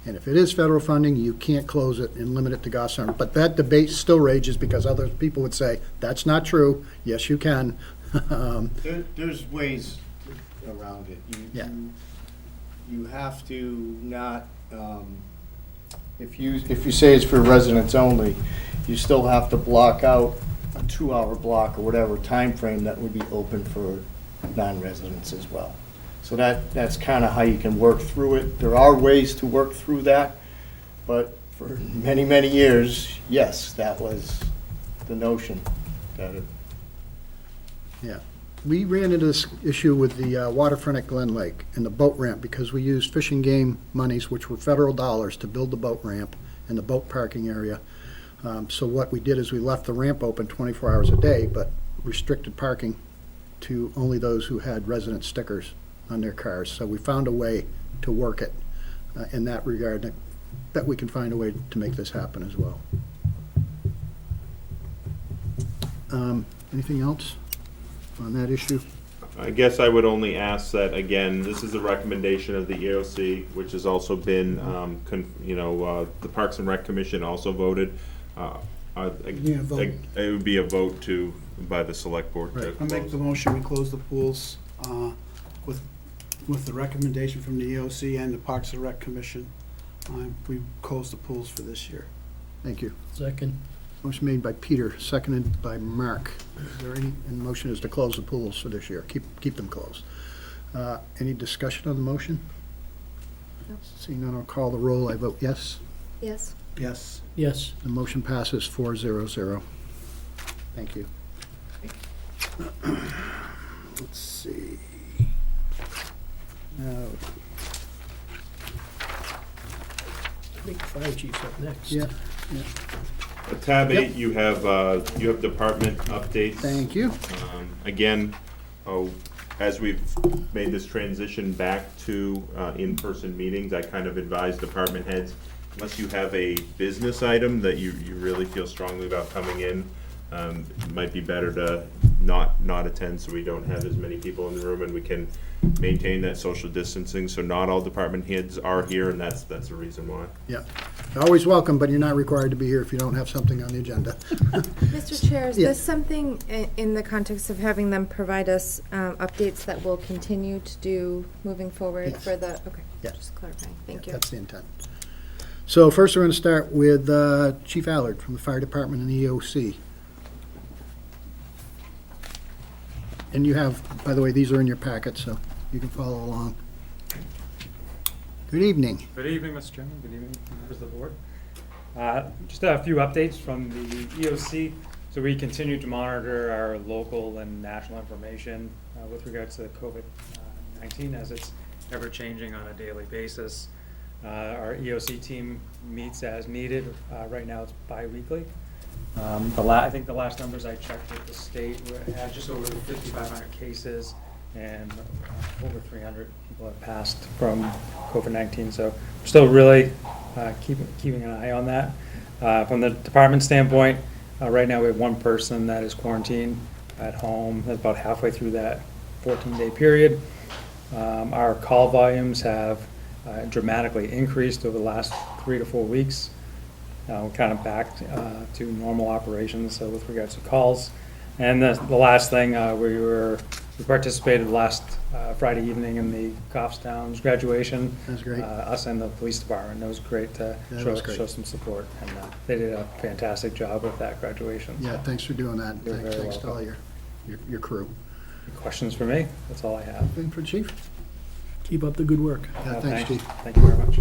and if it is federal funding, you can't close it and limit it to Goffstown. But that debate still rages, because other people would say, that's not true, yes, you can. There's ways around it. Yeah. You have to not, if you say it's for residents only, you still have to block out a 2-hour block or whatever time frame that would be open for non-residents as well. So that's kind of how you can work through it. There are ways to work through that, but for many, many years, yes, that was the notion. That it, Yeah. We ran into this issue with the waterfront at Glen Lake and the boat ramp, because we used Fish and Game monies, which were federal dollars, to build the boat ramp and the boat parking area. So what we did is we left the ramp open 24 hours a day, but restricted parking to only those who had resident stickers on their cars. So we found a way to work it in that regard, and I bet we can find a way to make this happen as well. Anything else on that issue? I guess I would only ask that, again, this is a recommendation of the EOC, which has also been, the Parks and Rec Commission also voted. need a vote. It would be a vote by the select board to Right. I'll make close. the motion, we close the pools with the recommendation from the EOC and the Parks and Rec Commission. We close the pools for this year. Thank you. Second. Motion made by Peter, seconded by Mark. Is there any, and the motion is to close the pools for this year, keep them closed. Any discussion on the motion? No. Seeing none, I'll call the roll. I vote yes. Yes. Yes. Yes. The motion passes 4-0-0. Thank you. Let's see. Now, I think fire chief's up next. yeah, Tab Yep. 8, you have department updates. thank you. Again, as we've made this transition back to in-person meetings, I kind of advise department heads, unless you have a business item that you really feel strongly about coming in, it might be better to not attend so we don't have as many people in the room and we can maintain that social distancing. So not all department heads are here, and that's the reason why. Yeah. You're always welcome, but you're not required to be here if you don't have something on the agenda. Mr. Chair, is Yeah. this something in the context of having them provide us updates that we'll continue to do moving forward Yes. for the, okay, Yeah. just clarifying, thank you. That's the intent. So first, we're going to start with Chief Allard from the Fire Department and the EOC. And you have, by the way, these are in your packet, so you can follow along. Good evening. Good evening, Mr. Chairman. Good evening, members of the board. Just a few updates from the EOC. So we continue to monitor our local and national information with regards to COVID-19 as it's ever changing on a daily basis. Our EOC team meets as needed. Right now it's bi-weekly. I think the last numbers I checked with the state had just over 5,500 cases and over 300 people have passed from COVID-19. So we're still really keeping an eye on that. From the department standpoint, right now we have one person that is quarantined at home. That's about halfway through that 14-day period. Our call volumes have dramatically increased over the last 3 to 4 weeks. We're kind of back to normal operations, so with regards to calls. And the last thing, we participated last Friday evening in the Goffstown's graduation. That's great. Us and the police department. It was great to That was great. show some support, and they did a fantastic job with that graduation. Yeah, So, thanks for doing that. You're very Thanks to all welcome. your crew. any questions for me? That's all I have. Anything for Chief? Keep up the good work. Yeah, thanks, Chief. Thank you very much.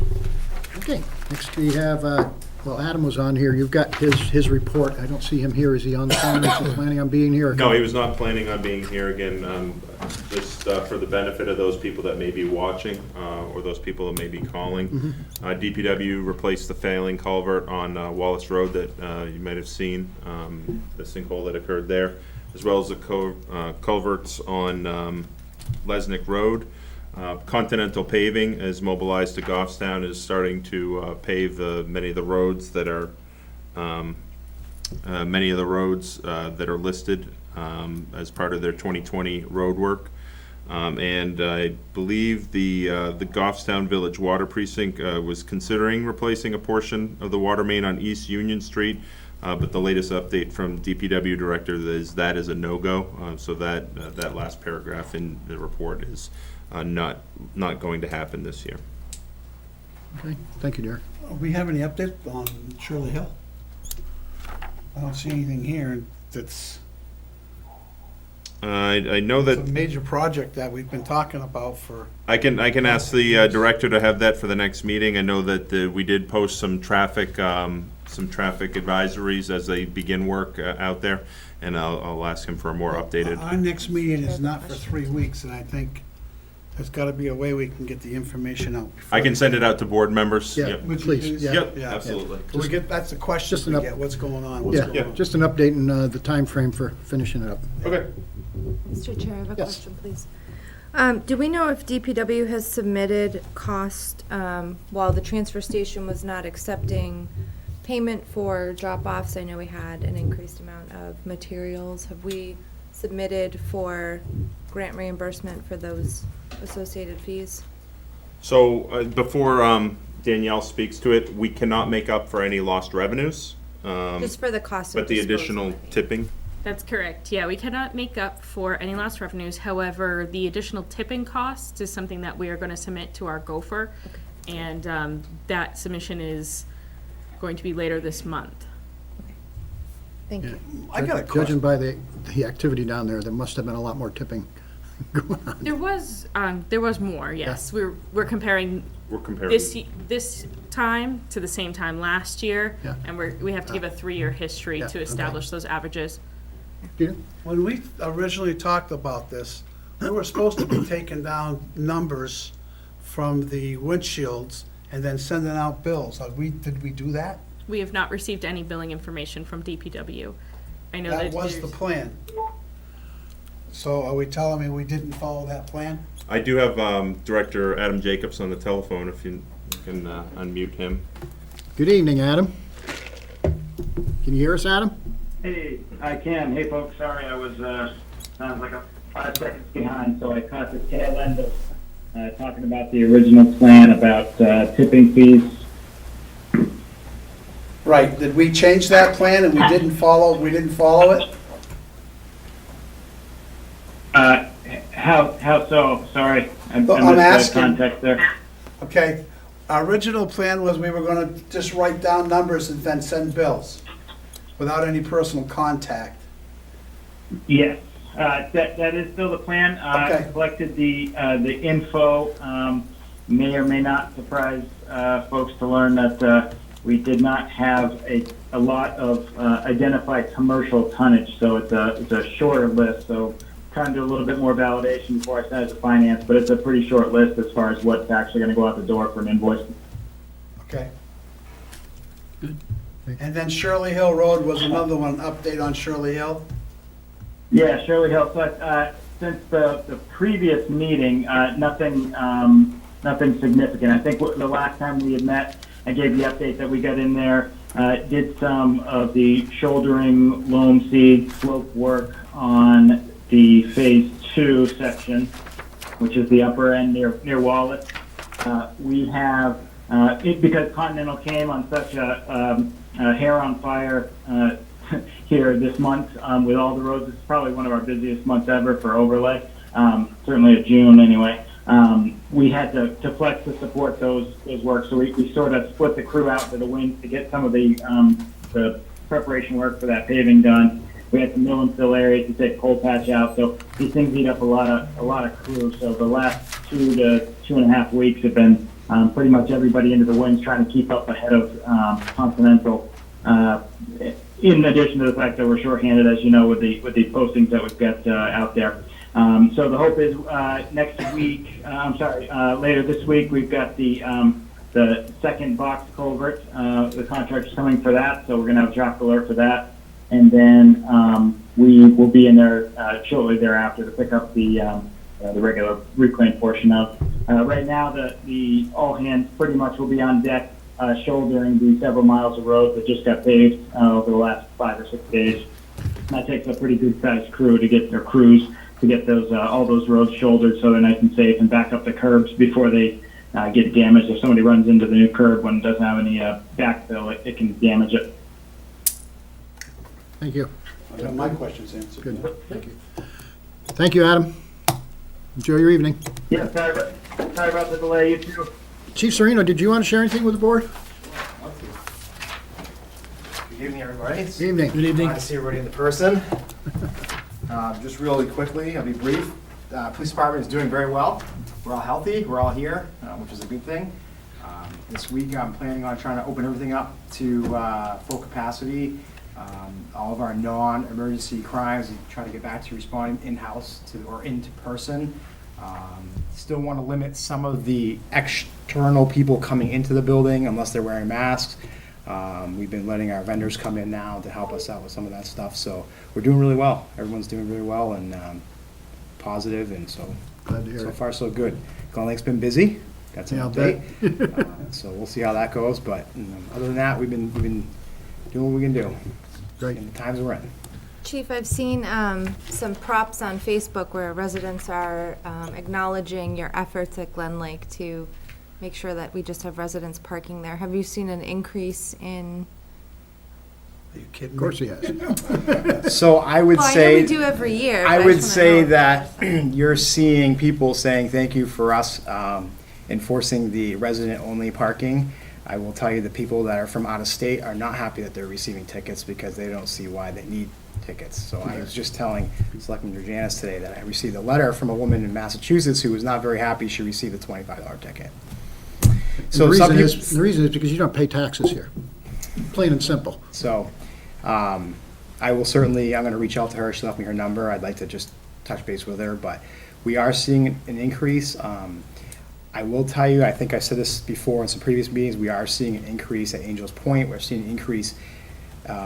Okay, next we have, well, Adam was on here. You've got his report. I don't see him here. Is he on the phone? Is he planning on being here? or No, he was not planning on being here again. Just for the benefit of those people that may be watching, or those people that may be calling. DPW replaced the failing culvert on Wallace Road that you might have seen, the sinkhole that occurred there, as well as the culverts on Lesnick Road. Continental Paving is mobilized to Goffstown, is starting to pave many of the roads that are listed as part of their 2020 road work. And I believe the Goffstown Village Water Precinct was considering replacing a portion of the water main on East Union Street, but the latest update from DPW Director is that is a no-go. So that last paragraph in the report is not going to happen this year. Okay, thank you, Derek. We have any update on Shirley Hill? I don't see anything here that's I know a that major project that we've been talking about for. I can ask the director to have that for the next meeting. I know that we did post some traffic advisories as they begin work out there, and I'll ask him for a more updated. Our next meeting is not for 3 weeks, and I think there's gotta be a way we can get the information out. before- I can send it out to board members. Yeah. Yep. Would you Please, please? yeah. Yep, Yeah. absolutely. We get, that's the question Just an we up- get, what's going on? what's Yeah, going on? just an update and the time frame for finishing it up. Okay. Mr. Chair, I have a Yes. question, please. Do we know if DPW has submitted cost, while the transfer station was not accepting payment for drop-offs, I know we had an increased amount of materials. Have we submitted for grant reimbursement for those associated fees? So, before Danielle speaks to it, we cannot make up for any lost revenues. Just for the cost of But the disposal, additional I mean. tipping, That's correct. Yeah, we cannot make up for any lost revenues. However, the additional tipping cost is something that we are going to submit to our gopher. And that submission is going to be later this month. Thank you. I got a Judging question. by the activity down there must have been a lot more tipping going on. There was more, yes. We're comparing we're comparing. this time to the same time last year. Yeah. And we have to give a 3-year history Yeah, to okay. establish those averages. Peter? When we originally talked about this, we were supposed to be taking down numbers from the windshields and then sending out bills. Did we do that? We have not received any billing information from DPW. I know That that was the there's, plan. So are we telling me we didn't follow that plan? I do have Director Adam Jacobs on the telephone, if you can unmute him. Good evening, Adam. Can you hear us, Adam? Hey, I can. Hey, folks, sorry, I was, sounds like 5 seconds behind, so I caught the tail end of talking about the original plan about tipping fees. Right, did we change that plan and we didn't follow it? How so? Sorry, I Well, missed I'm the asking- context there. Okay, our original plan was we were gonna just write down numbers and then send bills without any personal contact. Yes, that is still the plan. Okay. I collected the info. May or may not surprise folks to learn that we did not have a lot of identified commercial tonnage, so it's a shorter list. So trying to do a little bit more validation before I send it to finance, but it's a pretty short list as far as what's actually going to go out the door for an invoice. Okay. Good. And then Shirley Hill Road was another one, update on Shirley Hill. Yeah, Shirley Hill. So, since the previous meeting, nothing significant. I think the last time we had met, I gave the update that we got in there, did some of the shouldering loam seed slope work on the phase 2 section, which is the upper end near Wallace. We have, because Continental came on such a hair on fire here this month with all the roads. It's probably one of our busiest months ever for overlay, certainly of June anyway. We had to flex to support those work, so we sort of split the crew out to the winds to get some of the preparation work for that paving done. We had some mill and fill areas to take cold patch out, so these things eat up a lot of crew. So the last 2 to 2.5 weeks have been pretty much everybody into the winds trying to keep up ahead of Continental. In addition to the fact that we're shorthanded, as you know, with the postings that we've got out there. So the hope is later this week, we've got the second box culvert. The contractor's coming for that, so we're going to have a draft alert for that. And then we will be in there shortly thereafter to pick up the regular reclaim portion of. Right now, the all hands pretty much will be on deck, shouldering the several miles of road that just got paved over the last 5 or 6 days. And that takes a pretty good sized crew to get their crews to get those all those roads shouldered so they're nice and safe and back up the curbs before they get damaged. If somebody runs into the new curb when it doesn't have any backfill, it can damage it. Thank you. I got my questions answered. Good, thank you. Thank you, Adam. Enjoy your evening. Yeah, sorry about the delay, you too. Chief Serino, did you want to share anything with the board? Good evening, everybody. Good evening. Good evening. Glad to see everybody in person. Just really quickly, I'll be brief. Police department is doing very well. We're all healthy. We're all here, which is a good thing. This week, I'm planning on trying to open everything up to full capacity. All of our non-emergency crimes, we try to get back to responding in-house or into person. Still want to limit some of the external people coming into the building unless they're wearing masks. We've been letting our vendors come in now to help us out with some of that stuff. So we're doing really well. Everyone's doing really well and positive, and so Glad to hear it. far so good. Glen Lake's been busy. Got some Yeah, I'll update. So we'll see how that goes. But other than that, we've been doing what we can do Great. in the times we're in. Chief, I've seen some props on Facebook where residents are acknowledging your efforts at Glen Lake to make sure that we just have residents parking there. Have you seen an increase in? Are you kidding me? Of course he has. So I would Well, I know say. we do every year. I but would just wanna say know. that you're seeing people saying thank you for us enforcing the resident-only parking. I will tell you, the people that are from out of state are not happy that they're receiving tickets because they don't see why they need tickets. So I was just telling Selectman Janice today that I received a letter from a woman in Massachusetts who was not very happy she received a $25 ticket. So The some reason people, is, the reason is because you don't pay taxes here. Plain and simple. so I will certainly, I'm going to reach out to her. She left me her number. I'd like to just touch base with her, but we are seeing an increase. I will tell you, I think I said this before in some previous meetings, we are seeing an increase at Angels Point. We're seeing an increase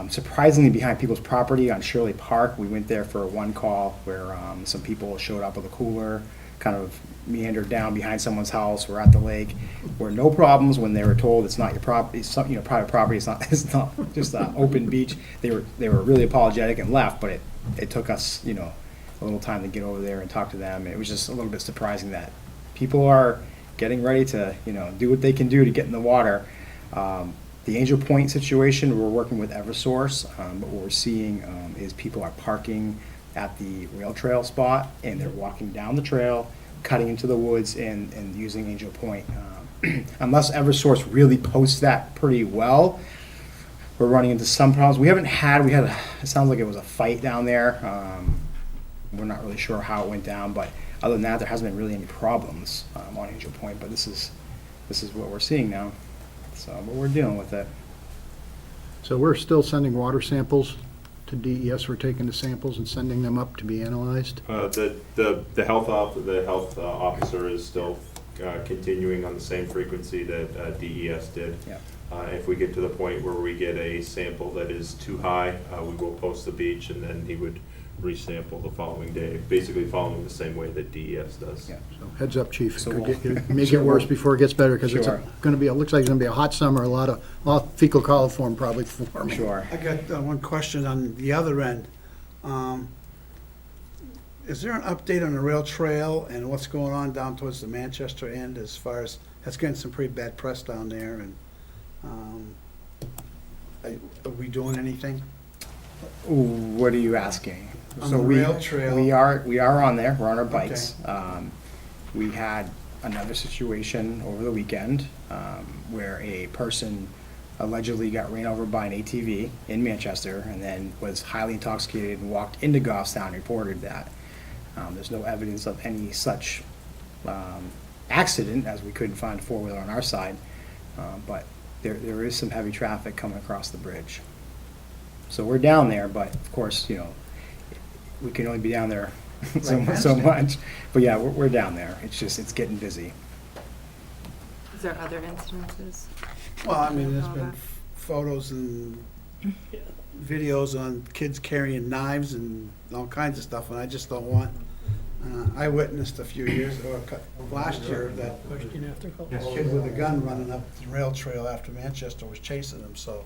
surprisingly behind people's property on Shirley Park. We went there for one call where some people showed up with a cooler, kind of meandered down behind someone's house. We're at the lake. Were no problems when they were told it's not your property, it's private property. It's not just an open beach. They were really apologetic and left, but it took us a little time to get over there and talk to them. It was just a little bit surprising that people are getting ready to do what they can do to get in the water. The Angel Point situation, we're working with Eversource, but what we're seeing is people are parking at the rail trail spot, and they're walking down the trail, cutting into the woods, and using Angel Point. Unless Eversource really posts that pretty well, we're running into some problems. It sounds like it was a fight down there. We're not really sure how it went down, but other than that, there hasn't been really any problems on Angel Point, but this is what we're seeing now. So, but we're dealing with it. So we're still sending water samples to DES. We're taking the samples and sending them up to be analyzed. The health officer is still continuing on the same frequency that DES did. Yeah. If we get to the point where we get a sample that is too high, we will post the beach, and then he would resample the following day, basically following the same way that DES does. Yeah. So heads up, chief. So It may get worse before it gets better, because it's Sure. going to be, it looks like it's going to be a hot summer, a lot of fecal coliform probably forming. Sure. I got one question on the other end. Is there an update on the rail trail and what's going on down towards the Manchester end as far as, that's getting some pretty bad press down there, and are we doing anything? What are you asking? On So the rail trail. We are on there. We're on our bikes. We had another situation over the weekend where a person allegedly got ran over by an ATV in Manchester and then was highly intoxicated and walked into Goffstown and reported that. There's no evidence of any such accident, as we couldn't find a four-wheeler on our side, but there is some heavy traffic coming across the bridge. So we're down there, but of course, we can only be down there so much. But yeah, we're down there. It's getting busy. Is there other incidences? Well, I mean, there's All been that. photos and videos on kids carrying knives and all kinds of stuff, and I just don't want, I witnessed a few years, or last year, that Question after call? a kid with a gun running up the rail trail after Manchester was chasing him, so.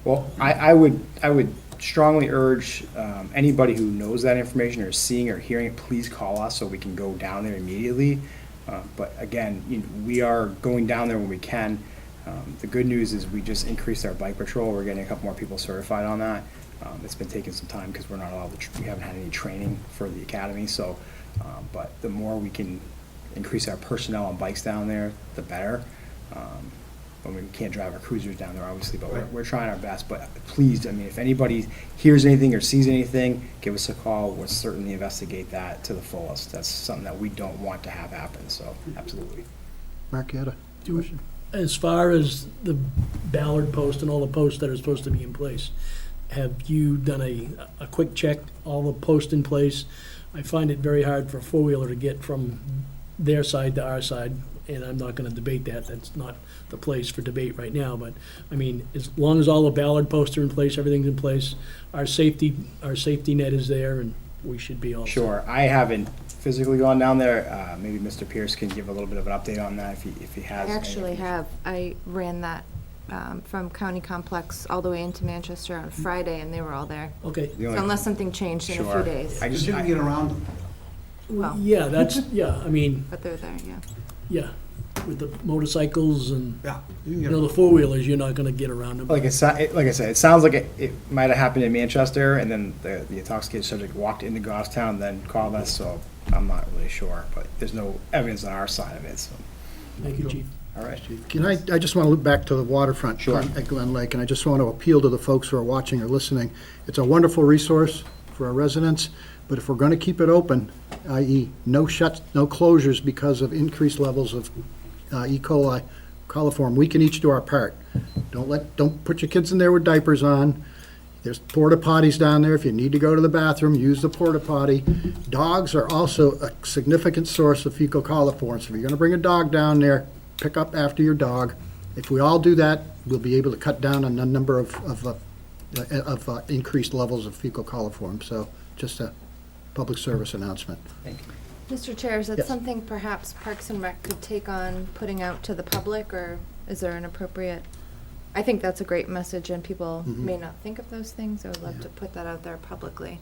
Well, I would strongly urge anybody who knows that information or is seeing or hearing it, please call us so we can go down there immediately. But again, we are going down there when we can. The good news is we just increased our bike patrol. We're getting a couple more people certified on that. It's been taking some time because we're not allowed to, we haven't had any training for the academy. So, but the more we can increase our personnel on bikes down there, the better. I mean, we can't drive our cruisers down there, obviously, but we're trying our best. But please, I mean, if anybody hears anything or sees anything, give us a call. We'll certainly investigate that to the fullest. That's something that we don't want to have happen, so absolutely. Mark, you had a question? As far as the Ballard post and all the posts that are supposed to be in place, have you done a quick check, all the posts in place? I find it very hard for a four-wheeler to get from their side to our side, and I'm not gonna debate that. That's not the place for debate right now, but, I mean, as long as all the Ballard posts are in place, everything's in place, our safety net is there, and we should be all set. Sure. I haven't physically gone down there. Maybe Mr. Pierce can give a little bit of an update on that if he has. I actually any- have. I ran that from County Complex all the way into Manchester on Friday, and they were all there. Okay. The So only- unless something changed in a Sure. few days, I just, You can get around them. well, Yeah, that's, yeah, I mean, but they're there, yeah. yeah, with the motorcycles and, Yeah. You can you get know, the four-wheelers, you're not gonna get around them. like like I said, it sounds like it might have happened in Manchester, and then the intoxicated subject walked into Goffstown, then called us, so I'm not really sure, but there's no evidence on our side of it, so, Thank you, Chief. all right. Can I just want to look back to the waterfront Sure. at Glen Lake, and I just want to appeal to the folks who are watching or listening. It's a wonderful resource for our residents, but if we're going to keep it open, i.e. no closures because of increased levels of E. coli, coliform, we can each do our part. Don't put your kids in there with diapers on. There's porta potties down there. If you need to go to the bathroom, use the porta potty. Dogs are also a significant source of fecal coliform. So if you're going to bring a dog down there, pick up after your dog. If we all do that, we'll be able to cut down on the number of increased levels of fecal coliform. So just a public service announcement. Mr. Chair, is that Yes. something perhaps Parks and Rec could take on putting out to the public, or is there an appropriate? I think that's a great message, and people may not think of those things. I would love to put that out there publicly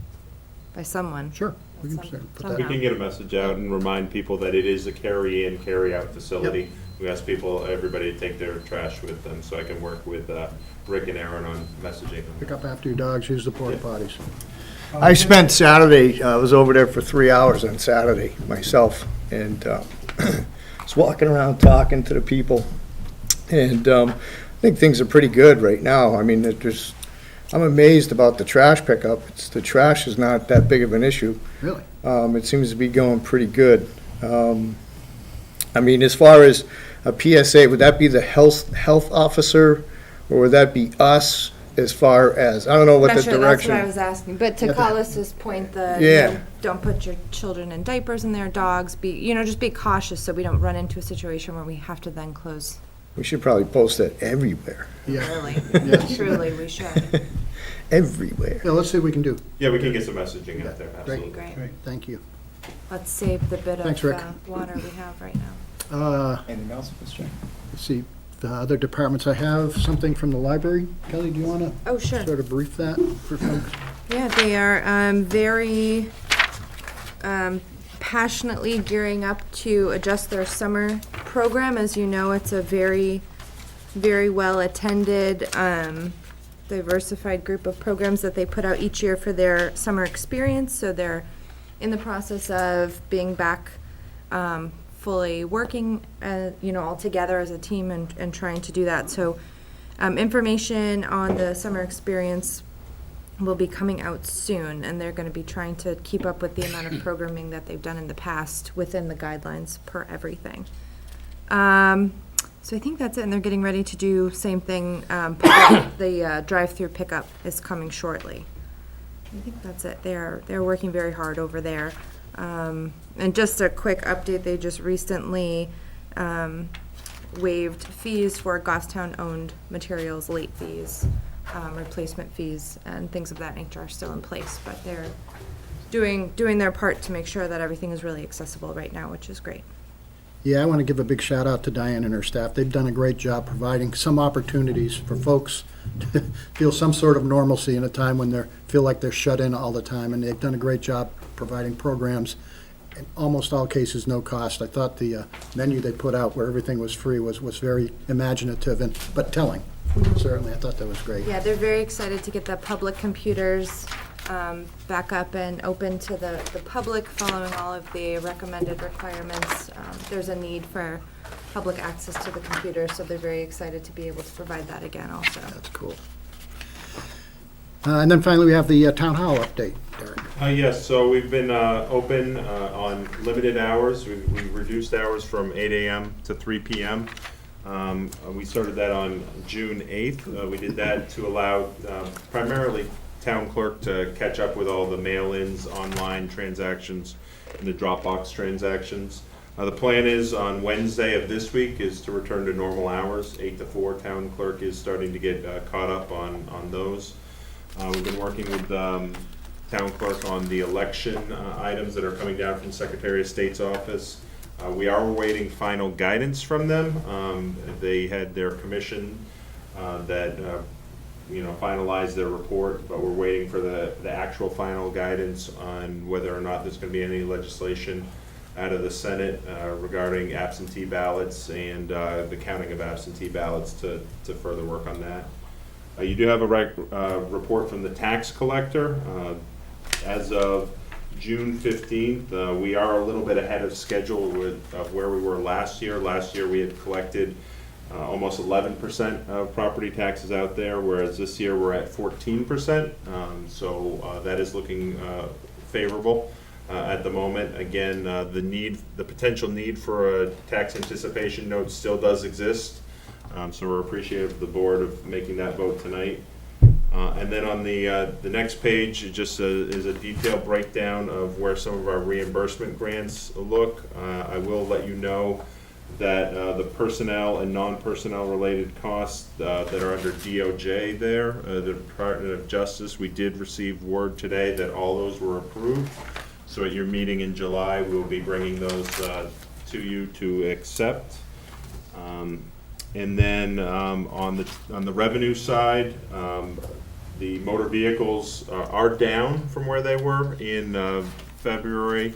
by someone. Sure. We can Some- certainly put somehow. that. We can get a message out and remind people that it is a carry-in, carry-out facility. We ask people, everybody to take their trash with them, so I can work with Rick and Aaron on messaging. Pick up after your dogs, use the porta potties. I spent Saturday, I was over there for 3 hours on Saturday myself, and was walking around talking to the people. And I think things are pretty good right now. I mean, I'm amazed about the trash pickup. The trash is not that big of an issue. Really? It seems to be going pretty good. I mean, as far as a PSA, would that be the health officer, or would that be us as far as, I don't know what Not the sure, that's what I direction? was asking, but to Yeah. Collis's point, Yeah. don't put your children in diapers and their dogs, just be cautious so we don't run into a situation where we have to then close We should probably post that everywhere, Yeah. early. Yes. Truly, we should. everywhere. Yeah, let's see what we can do. Yeah, we can get some messaging out there, Great. absolutely. Great. Thank you. Let's save the bit Thanks, of Rick. water we have right now. Anything else, Mr. Chairman? Let's see, the other departments, I have something from the library. Kelly, do you want to Oh, sure. sort of brief that for folks? Yeah, they are very passionately gearing up to adjust their summer program. As you know, it's a very, very well-attended, diversified group of programs that they put out each year for their summer experience. So they're in the process of being back fully working, all together as a team and trying to do that. So information on the summer experience will be coming out soon, and they're going to be trying to keep up with the amount of programming that they've done in the past within the guidelines per everything. So I think that's it, and they're getting ready to do same thing. The drive-through pickup is coming shortly. I think that's it. They're working very hard over there. And just a quick update, they just recently waived fees for Goffstown-owned materials, late fees, replacement fees, and things of that nature are still in place. But they're doing their part to make sure that everything is really accessible right now, which is great. Yeah, I want to give a big shout out to Diane and her staff. They've done a great job providing some opportunities for folks to feel some sort of normalcy in a time when they feel like they're shut in all the time. And they've done a great job providing programs, in almost all cases, no cost. I thought the menu they put out where everything was free was very imaginative but telling. Certainly, I thought that was great. Yeah, they're very excited to get the public computers back up and open to the public, following all of the recommended requirements. There's a need for public access to the computers, so they're very excited to be able to provide that again also. That's cool. And then finally, we have the town hall update, Derek. Yes, so we've been open on limited hours. We reduced hours from 8 AM to 3 PM. We started that on June 8th. We did that to allow primarily town clerk to catch up with all the mail-ins, online transactions, and the Dropbox transactions. The plan is on Wednesday of this week is to return to normal hours, 8 to 4. Town clerk is starting to get caught up on those. We've been working with town clerk on the election items that are coming down from Secretary of State's office. We are awaiting final guidance from them. They had their commission that, finalized their report, but we're waiting for the actual final guidance on whether or not there's gonna be any legislation out of the Senate regarding absentee ballots and the counting of absentee ballots to further work on that. You do have a report from the tax collector. As of June 15th, we are a little bit ahead of schedule of where we were last year. Last year, we had collected almost 11% of property taxes out there, whereas this year we're at 14%. So that is looking favorable at the moment. Again, the potential need for a tax anticipation note still does exist. So we're appreciative of the board of making that vote tonight. And then on the next page, it just is a detailed breakdown of where some of our reimbursement grants look. I will let you know that the personnel and non-personnel related costs that are under DOJ there, the Department of Justice, we did receive word today that all those were approved. So at your meeting in July, we'll be bringing those to you to accept. And then on the revenue side, the motor vehicles are down from where they were in February,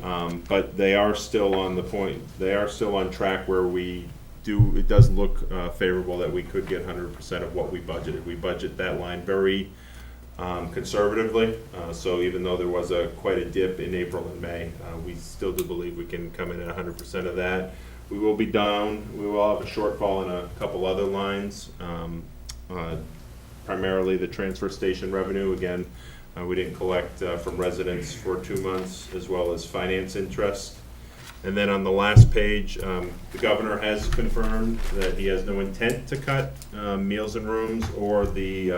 but they are still on the point. They are still on track where it does look favorable that we could get 100% of what we budgeted. We budget that line very conservatively, so even though there was quite a dip in April and May, we still do believe we can come in at 100% of that. We will be down. We will have a shortfall in a couple other lines, primarily the transfer station revenue. Again, we didn't collect from residents for 2 months, as well as finance interest. And then on the last page, the governor has confirmed that he has no intent to cut meals and rooms or the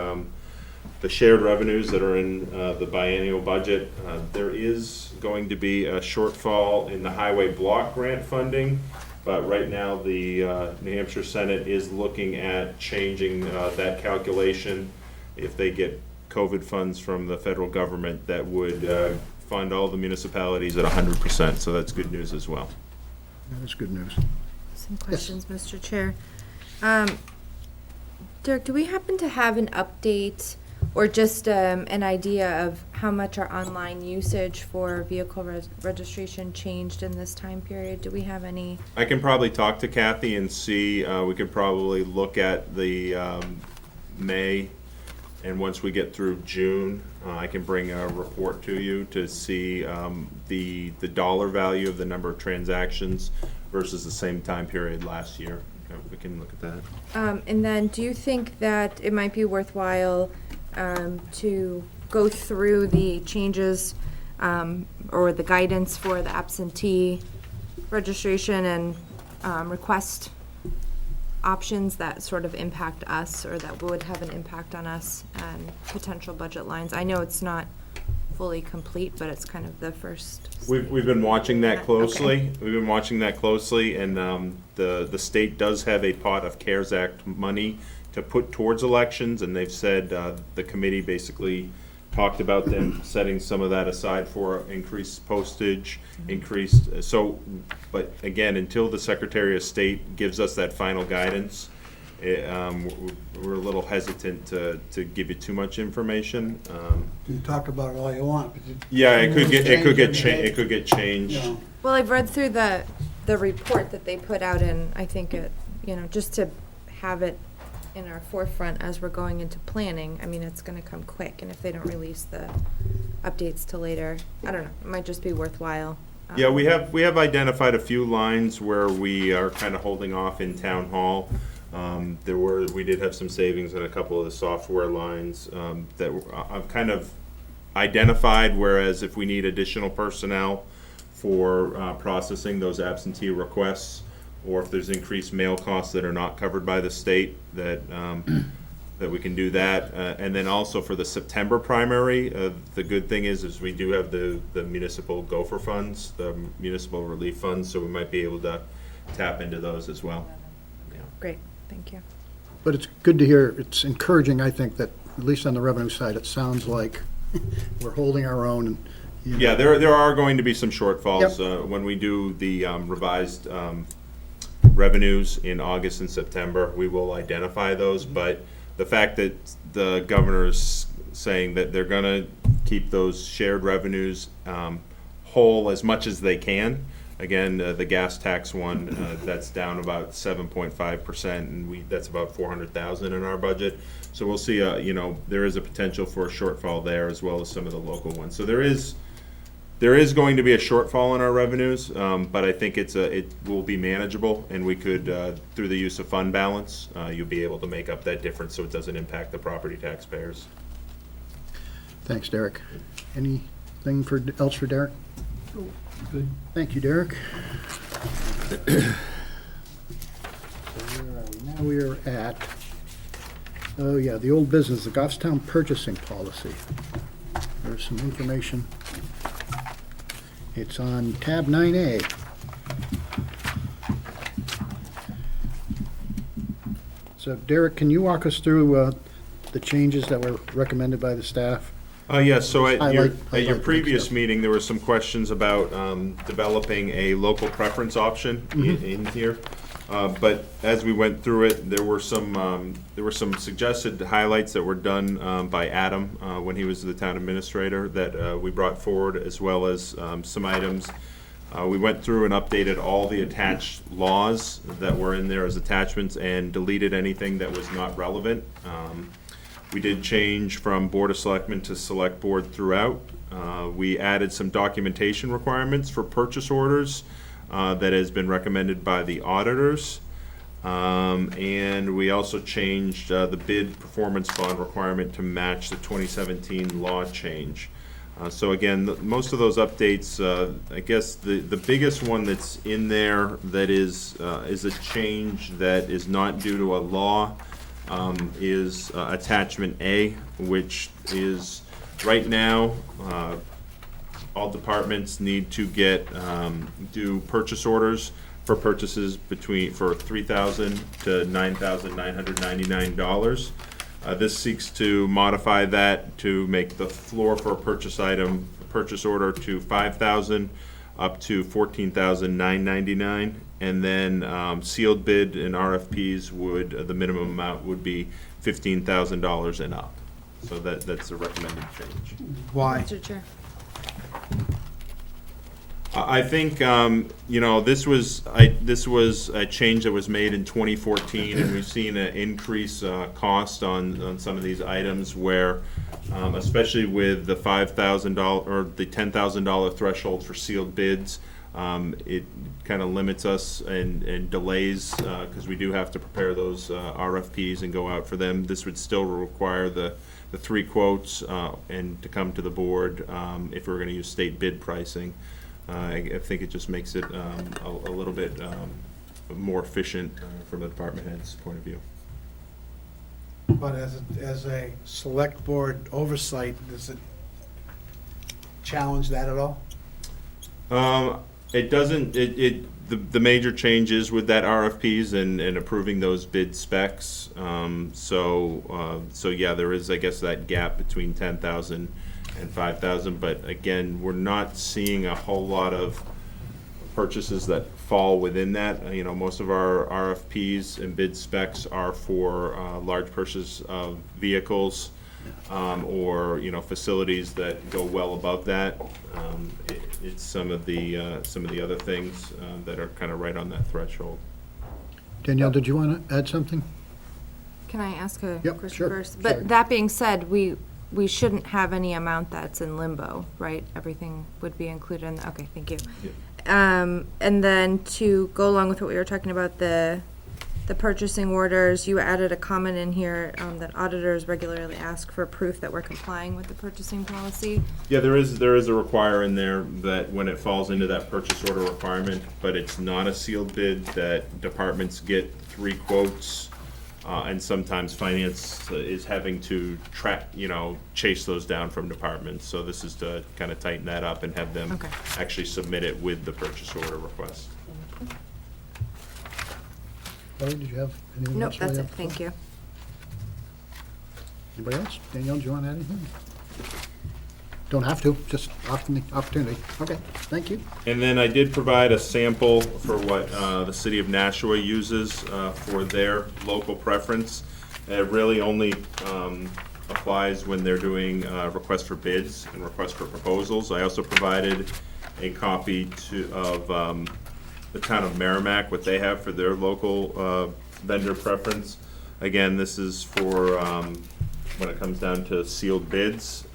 shared revenues that are in the biennial budget. There is going to be a shortfall in the highway block grant funding. But right now, the New Hampshire Senate is looking at changing that calculation. If they get COVID funds from the federal government, that would fund all the municipalities at 100%. So that's good news as well. That is good news. Some questions, Mr. Chair. Dirk, do we happen to have an update or just an idea of how much our online usage for vehicle registration changed in this time period? Do we have any? I can probably talk to Kathy and see, we could probably look at the May, and once we get through June, I can bring a report to you to see the dollar value of the number of transactions versus the same time period last year. We can look at that. And then do you think that it might be worthwhile to go through the changes or the guidance for the absentee registration and request options that sort of impact us or that would have an impact on us and potential budget lines? I know it's not fully complete, but it's kind of the first. We've been watching that closely. Okay. We've been watching that closely, and the state does have a pot of CARES Act money to put towards elections, and they've said the committee basically talked about them setting some of that aside for increased postage, but again, until the Secretary of State gives us that final guidance, we're a little hesitant to give you too much information. You can talk about it all you want. But Yeah, it could get You changed. know, Well, I've read through the report that they put out, and I think it, just to have it in our forefront as we're going into planning, I mean, it's gonna come quick, and if they don't release the updates till later, I don't know, it might just be worthwhile. Yeah, we have identified a few lines where we are kind of holding off in town hall. We did have some savings in a couple of the software lines that I've kind of identified, whereas if we need additional personnel for processing those absentee requests, or if there's increased mail costs that are not covered by the state, that we can do that. And then also for the September primary, the good thing is we do have the municipal gopher funds, the municipal relief funds, so we might be able to tap into those as well. Great, thank you. But it's good to hear, it's encouraging, I think, that at least on the revenue side, it sounds like we're holding our own. And Yeah, there are going to be some shortfalls when we do the revised revenues in August and September, we will identify those, but the fact that the governor's saying that they're gonna keep those shared revenues whole as much as they can. Again, the gas tax one, that's down about 7.5%, and that's about 400,000 in our budget. So we'll see, there is a potential for a shortfall there as well as some of the local ones. So there is going to be a shortfall in our revenues, but I think it will be manageable, and we could, through the use of fund balance, you'll be able to make up that difference so it doesn't impact the property taxpayers. Thanks, Derek. Anything else for Derek? Good. Thank you, Derek. Now we are at, oh yeah, the old business, the Goffstown purchasing policy. There's some information. It's on tab 9A. So Derek, can you walk us through the changes that were recommended by the staff? Yes, so at your Highlight previous stuff. meeting, there were some questions about developing a local preference option in here. But as we went through it, there were some suggested highlights that were done by Adam when he was the town administrator that we brought forward, as well as some items. We went through and updated all the attached laws that were in there as attachments and deleted anything that was not relevant. We did change from Board of Selectmen to Select Board throughout. We added some documentation requirements for purchase orders that has been recommended by the auditors. And we also changed the bid performance bond requirement to match the 2017 law change. So again, most of those updates, I guess the biggest one that's in there that is a change that is not due to a law is attachment A, which is right now, all departments need to do purchase orders for purchases for $3,000 to $9,999. This seeks to modify that to make the floor for a purchase order to $5,000 up to $14,999. And then sealed bid and RFPs the minimum amount would be $15,000 and up. So that's a recommended change. Why? Mr. Chair. I think, this was a change that was made in 2014, and we've seen an increase cost on some of these items where, especially with the $5,000 or the $10,000 threshold for sealed bids, it kind of limits us and delays, because we do have to prepare those RFPs and go out for them. This would still require the 3 quotes and to come to the board if we're going to use state bid pricing. I think it just makes it a little bit more efficient from the department head's point of view. But as a select board oversight, does it challenge that at all? It doesn't, the major change is with that RFPs and approving those bid specs. So yeah, there is, I guess, that gap between 10,000 and 5,000, but again, we're not seeing a whole lot of purchases that fall within that. Most of our RFPs and bid specs are for large purchase of vehicles, or, facilities that go well above that. It's some of the other things that are kind of right on that threshold. Danielle, did you want to add something? Can I ask a Yep, question sure. first? Sorry. But that being said, we shouldn't have any amount that's in limbo, right? Everything would be included in, okay, thank you. And then to go along with what we were talking about, the purchasing orders, you added a comment in here that auditors regularly ask for proof that we're complying with the purchasing policy. Yeah, there is a require in there that when it falls into that purchase order requirement, but it's not a sealed bid, that departments get 3 quotes. And sometimes finance is having to chase those down from departments. So this is to kind of tighten that up and have them Okay. actually submit it with the purchase order request. Kelly, did you have anything Nope, else? that's right it, up thank you. Anybody else? Danielle, do you want to add anything? Don't have to, just opportunity. Okay, thank you. And then I did provide a sample for what the city of Nashua uses for their local preference. It really only applies when they're doing requests for bids and requests for proposals. I also provided a copy of the town of Merrimack, what they have for their local vendor preference. Again, this is for when it comes down to sealed bids.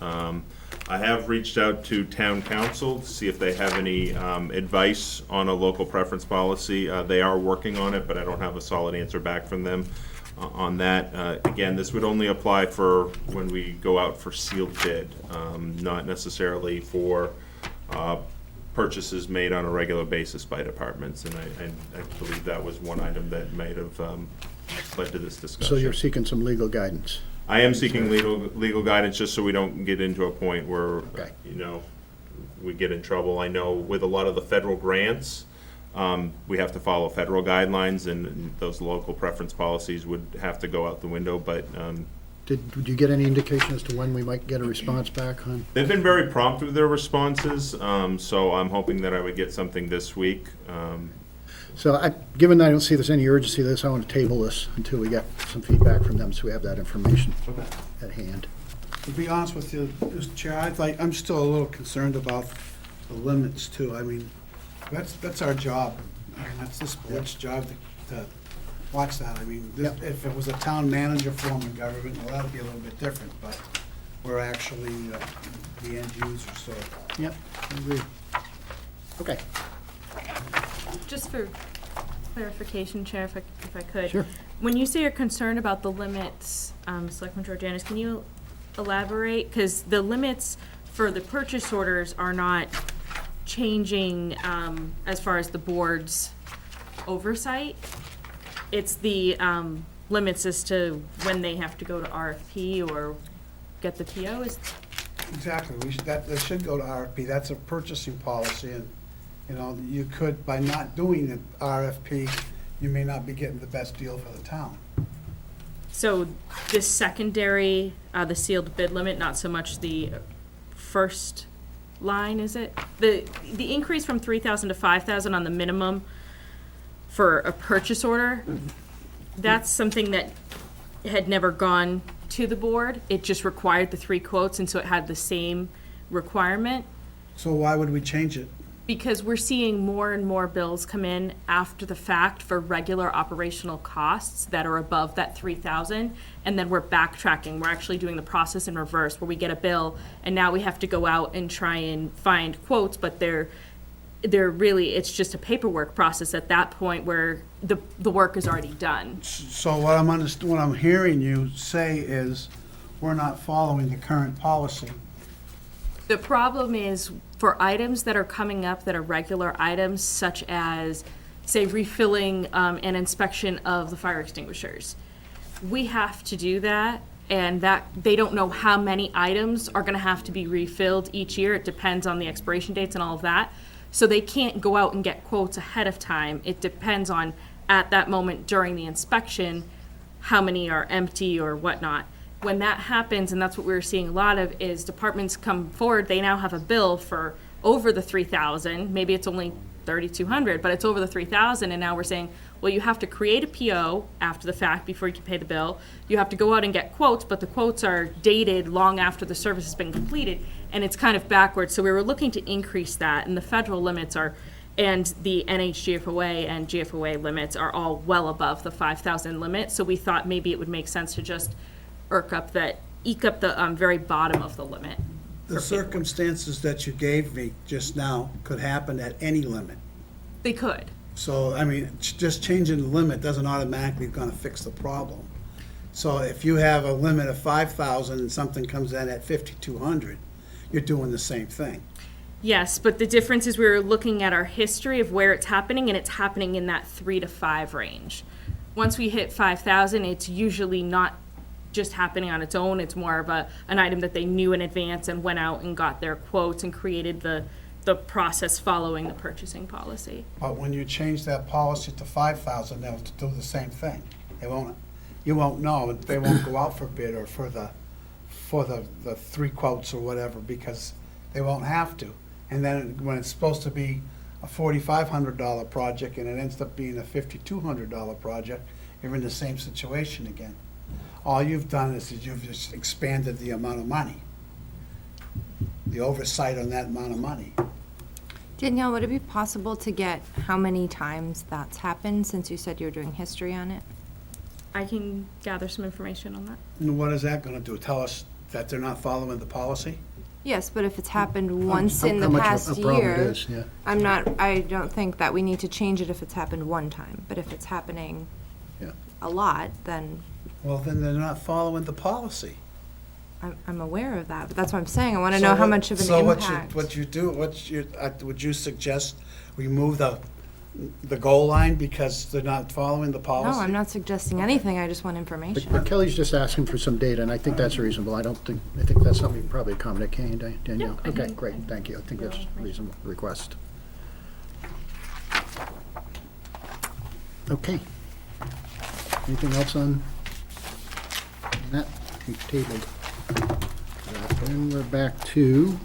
I have reached out to town council to see if they have any advice on a local preference policy. They are working on it, but I don't have a solid answer back from them on that. Again, this would only apply for when we go out for sealed bid, not necessarily for purchases made on a regular basis by departments. And I believe that was one item that might have led to this discussion. So you're seeking some legal guidance. I am seeking legal guidance, just so we don't get into a point where, Okay. we get in trouble. I know with a lot of the federal grants, we have to follow federal guidelines, and those local preference policies would have to go out the window, but Did you get any indication as to when we might get a response back on? they've been very prompt with their responses, so I'm hoping that I would get something this week. So given that I don't see there's any urgency to this, I want to table this until we get some feedback from them, so we have that information at hand. To be honest with you, Mr. Chair, I'm still a little concerned about the limits too. I mean, that's our job. I mean, that's this board's job to watch that. I mean, Yep. if it was a town manager form of government, well, that'd be a little bit different, but we're actually the end user, so. Yep, I agree. Okay, Just for clarification, Chair, if I could. Sure. When you say you're concerned about the limits, Selectman Georgianis, can you elaborate? Because the limits for the purchase orders are not changing as far as the board's oversight. It's the limits as to when they have to go to RFP or get the PO. Exactly, that should go to RFP, that's a purchasing policy, and, you could, by not doing the RFP, you may not be getting the best deal for the town. So this secondary, the sealed bid limit, not so much the first line, is it? The increase from 3,000 to 5,000 on the minimum for a purchase order, that's something that had never gone to the board. It just required the 3 quotes, and so it had the same requirement. So why would we change it? Because we're seeing more and more bills come in after the fact for regular operational costs that are above that 3,000, and then we're backtracking. We're actually doing the process in reverse, where we get a bill, and now we have to go out and try and find quotes, but they're really, it's just a paperwork process at that point where the work is already done. So what I'm hearing you say is, we're not following the current policy. The problem is for items that are coming up that are regular items, such as, say, refilling an inspection of the fire extinguishers. We have to do that, and that they don't know how many items are gonna have to be refilled each year. It depends on the expiration dates and all of that. So they can't go out and get quotes ahead of time. It depends on, at that moment during the inspection, how many are empty or whatnot. When that happens, and that's what we're seeing a lot of, is departments come forward, they now have a bill for over the 3,000, maybe it's only 3,200, but it's over the 3,000, and now we're saying, well, you have to create a PO after the fact before you can pay the bill. You have to go out and get quotes, but the quotes are dated long after the service has been completed, and it's kind of backwards. So we were looking to increase that, and the federal limits are, and the NHGFOA and GFOA limits are all well above the 5,000 limit, so we thought maybe it would make sense to just eke up the very bottom of the limit. The circumstances that you gave me just now could happen at any limit. They could. So, I mean, just changing the limit doesn't automatically gonna fix the problem. So if you have a limit of 5,000 and something comes in at 5,200, you're doing the same thing. Yes, but the difference is we were looking at our history of where it's happening, and it's happening in that 3 to 5 range. Once we hit 5,000, it's usually not just happening on its own. It's more of an item that they knew in advance and went out and got their quotes and created the process following the purchasing policy. But when you change that policy to 5,000, they'll do the same thing. You won't know, they won't go out for bid or for the 3 quotes or whatever, because They won't have to. And then when it's supposed to be a $4,500 project and it ends up being a $5,200 project, you're in the same situation again. All you've done is you've just expanded the amount of money, the oversight on that amount of money. Danielle, would it be possible to get how many times that's happened, since you said you were doing history on it? I can gather some information on that. And what is that gonna do? Tell us that they're not following the policy? Yes, but if it's happened once How- in the how much past a problem year, it is, yeah. I don't think that we need to change it if it's happened one time, but if it's happening Yeah. a lot, then Well, then they're not following the policy. I'm aware of that, but that's what I'm saying. I want to know how much of an impact. Would you suggest we move the goal line because they're not following the policy? No, I'm not suggesting anything. I just want information. But Kelly's just asking for some data, and I think that's reasonable. I think that's something you can probably accommodate, can you, Danielle? Yeah, I Okay, can- great, thank you. I think that's a reasonable request. Okay. Anything else on that? We've tabled. Then we're back to,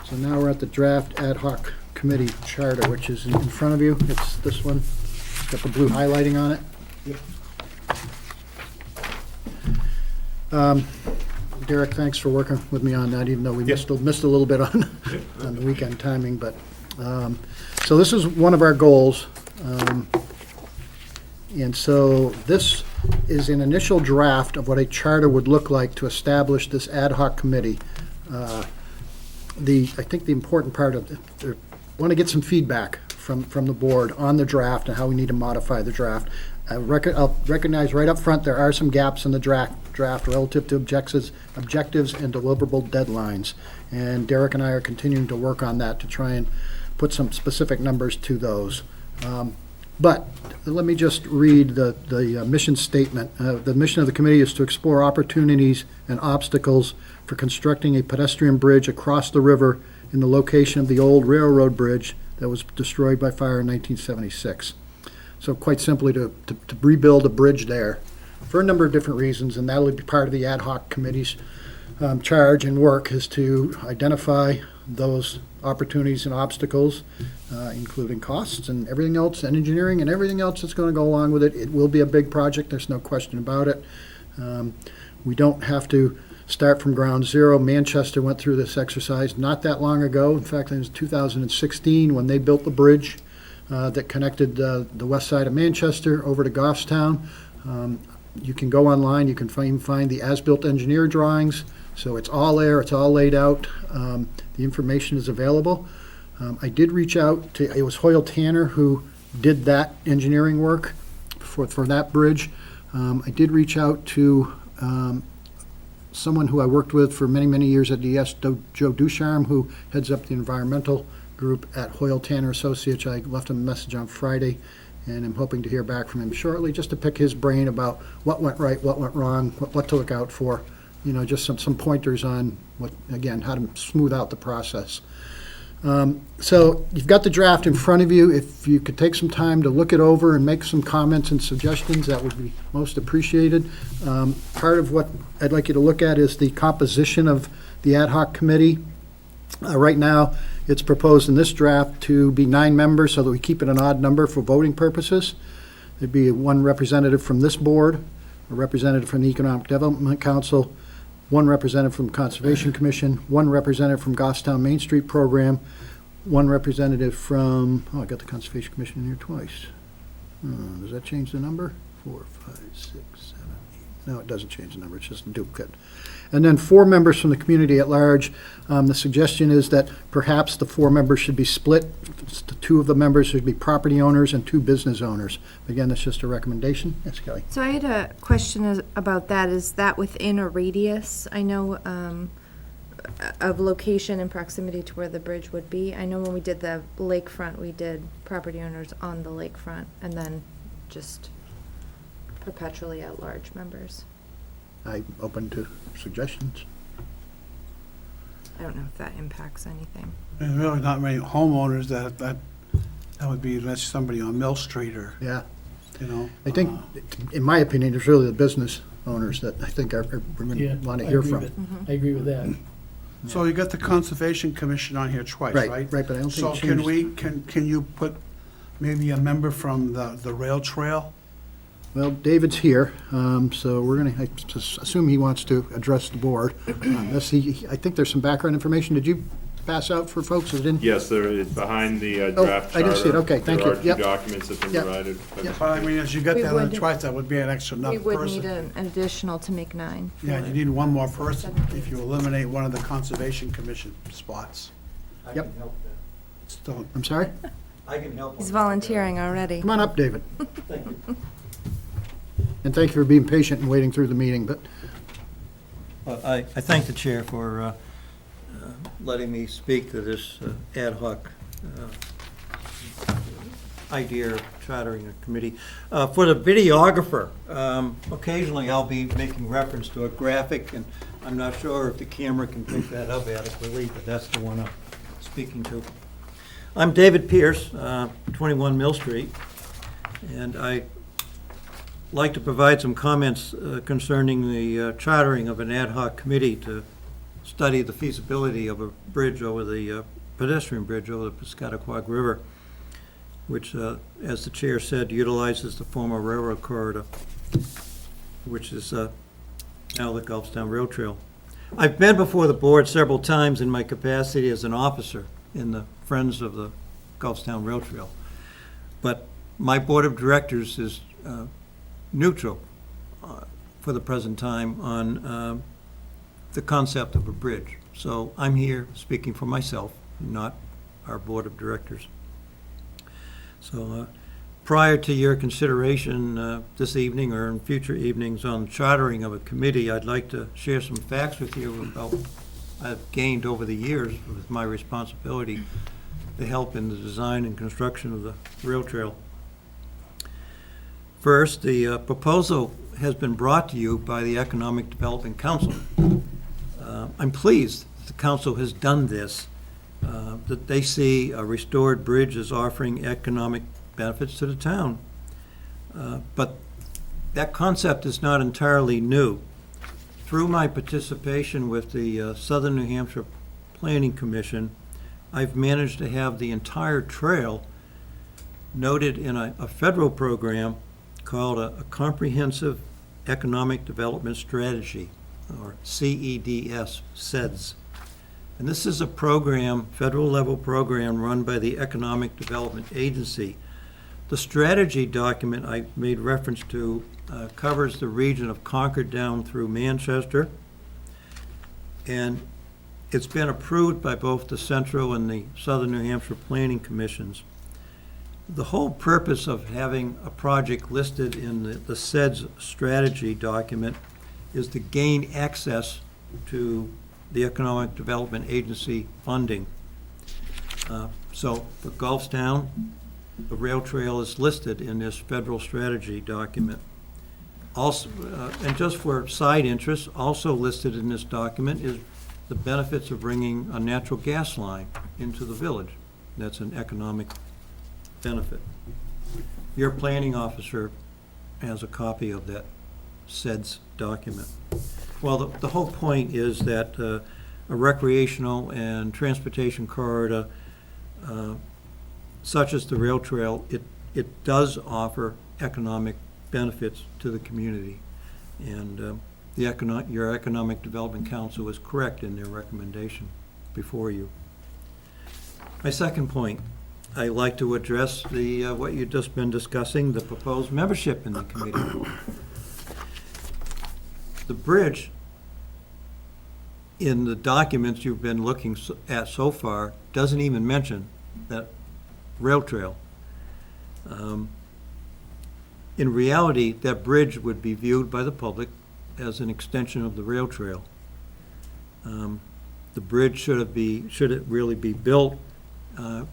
so now we're at the draft ad hoc committee charter, which is in front of you. It's this one. It's got the blue highlighting on it. Derek, thanks for working with me on that, even though we missed a little bit on the weekend timing, but, so this is one of our goals. And so this is an initial draft of what a charter would look like to establish this ad hoc committee. I think the important part of it, I want to get some feedback from the board on the draft and how we need to modify the draft. I'll recognize right up front, there are some gaps in the draft relative to objectives and deliverable deadlines. And Derek and I are continuing to work on that to try and put some specific numbers to those. But let me just read the mission statement. The mission of the committee is to explore opportunities and obstacles for constructing a pedestrian bridge across the river in the location of the old railroad bridge that was destroyed by fire in 1976. So quite simply, to rebuild a bridge there for a number of different reasons, and that'll be part of the ad hoc committee's charge and work, is to identify those opportunities and obstacles, including costs and everything else, and engineering and everything else that's going to go along with it. It will be a big project, there's no question about it. We don't have to start from ground zero. Manchester went through this exercise not that long ago. In fact, it was 2016 when they built the bridge that connected the west side of Manchester over to Goffstown. You can go online, you can find the as-built engineer drawings, so it's all there, it's all laid out. The information is available. I did reach out to, it was Hoyle Tanner who did that engineering work for that bridge. I did reach out to someone who I worked with for many, many years at DS, Joe Ducharme, who heads up the environmental group at Hoyle Tanner Associates. I left him a message on Friday, and I'm hoping to hear back from him shortly, just to pick his brain about what went right, what went wrong, what to look out for. You know, just some pointers on what, again, how to smooth out the process. So you've got the draft in front of you. If you could take some time to look it over and make some comments and suggestions, that would be most appreciated. Part of what I'd like you to look at is the composition of the ad hoc committee. Right now, it's proposed in this draft to be 9 members, so that we keep it an odd number for voting purposes. There'd be 1 representative from this board, a representative from the Economic Development Council, 1 representative from Conservation Commission, 1 representative from Goffstown Main Street Program, 1 representative from, I got the Conservation Commission in here twice. Does that change the number? 4, 5, 6, 7, 8. No, it doesn't change the number, it's just a duplicate. And then 4 members from the community at large. The suggestion is that perhaps the 4 members should be split. The 2 of the members should be property owners and 2 business owners. Again, that's just a recommendation. Yes, Kelly? So I had a question about that. Is that within a radius? I know of location and proximity to where the bridge would be. I know when we did the lakefront, we did property owners on the lakefront and then just perpetually at-large members. I'm open to suggestions. I don't know if that impacts anything. There's really not many homeowners that would be, unless somebody on Mill Street or, Yeah. you know. I think, in my opinion, it's really the business owners that I think are Yeah, want to I hear agree from. with- I agree with that. So you got the Conservation Commission on here twice, Right, right? right, but I don't So think can changes- can you put maybe a member from the rail trail? Well, David's here, so we're going to assume he wants to address the board. Unless I think there's some background information. Did you pass out for folks that didn't? Yes, there is, behind the Oh, draft I didn't see it. charter, Okay, thank there you. are Yep. two documents that have been Yep. provided. Yep. But I mean, as you got We that on would- twice, that would be an extra We enough would need person. an additional to make 9. Yeah, you need one more person if you eliminate one of the Conservation Commission spots. I Yep. can help that. Still, I'm sorry? I can help. He's on that. volunteering already. Come on up, David. Thank you. And thank you for being patient and waiting through the meeting, but Well, I thank the chair for letting me speak to this ad hoc idea of chartering a committee. For the videographer, occasionally I'll be making reference to a graphic, and I'm not sure if the camera can pick that up adequately, but that's the one I'm speaking to. I'm David Pierce, 21 Mill Street, and I like to provide some comments concerning the chartering of an ad hoc committee to study the feasibility of a bridge over the pedestrian bridge over the Piscataquag River, which, as the chair said, utilizes the former railroad corridor, which is now the Gulfstown Rail Trail. I've been before the board several times in my capacity as an officer in the Friends of the Gulfstown Rail Trail, but my board of directors is neutral for the present time on the concept of a bridge. So I'm here speaking for myself, not our board of directors. So prior to your consideration this evening or in future evenings on chartering of a committee, I'd like to share some facts with you about I've gained over the years with my responsibility to help in the design and construction of the rail trail. First, the proposal has been brought to you by the Economic Development Council. I'm pleased the council has done this, that they see a restored bridge as offering economic benefits to the town. But that concept is not entirely new. Through my participation with the Southern New Hampshire Planning Commission, I've managed to have the entire trail noted in a federal program called a Comprehensive Economic Development Strategy, or CEDS, CEDS. And this is a program, federal level program run by the Economic Development Agency. The strategy document I made reference to covers the region of Concord down through Manchester. And it's been approved by both the Central and the Southern New Hampshire Planning Commissions. The whole purpose of having a project listed in the CEDS strategy document is to gain access to the Economic Development Agency funding. So for Gulfstown, the rail trail is listed in this federal strategy document. Also, and just for side interest, also listed in this document is the benefits of bringing a natural gas line into the village. That's an economic benefit. Your planning officer has a copy of that CEDS document. Well, the whole point is that a recreational and transportation corridor, such as the rail trail, it does offer economic benefits to the community. And your Economic Development Council is correct in their recommendation before you. My second point, I like to address the what you've just been discussing, the proposed membership in the committee. The bridge, in the documents you've been looking at so far, doesn't even mention that rail trail. In reality, that bridge would be viewed by the public as an extension of the rail trail. The bridge, should it really be built,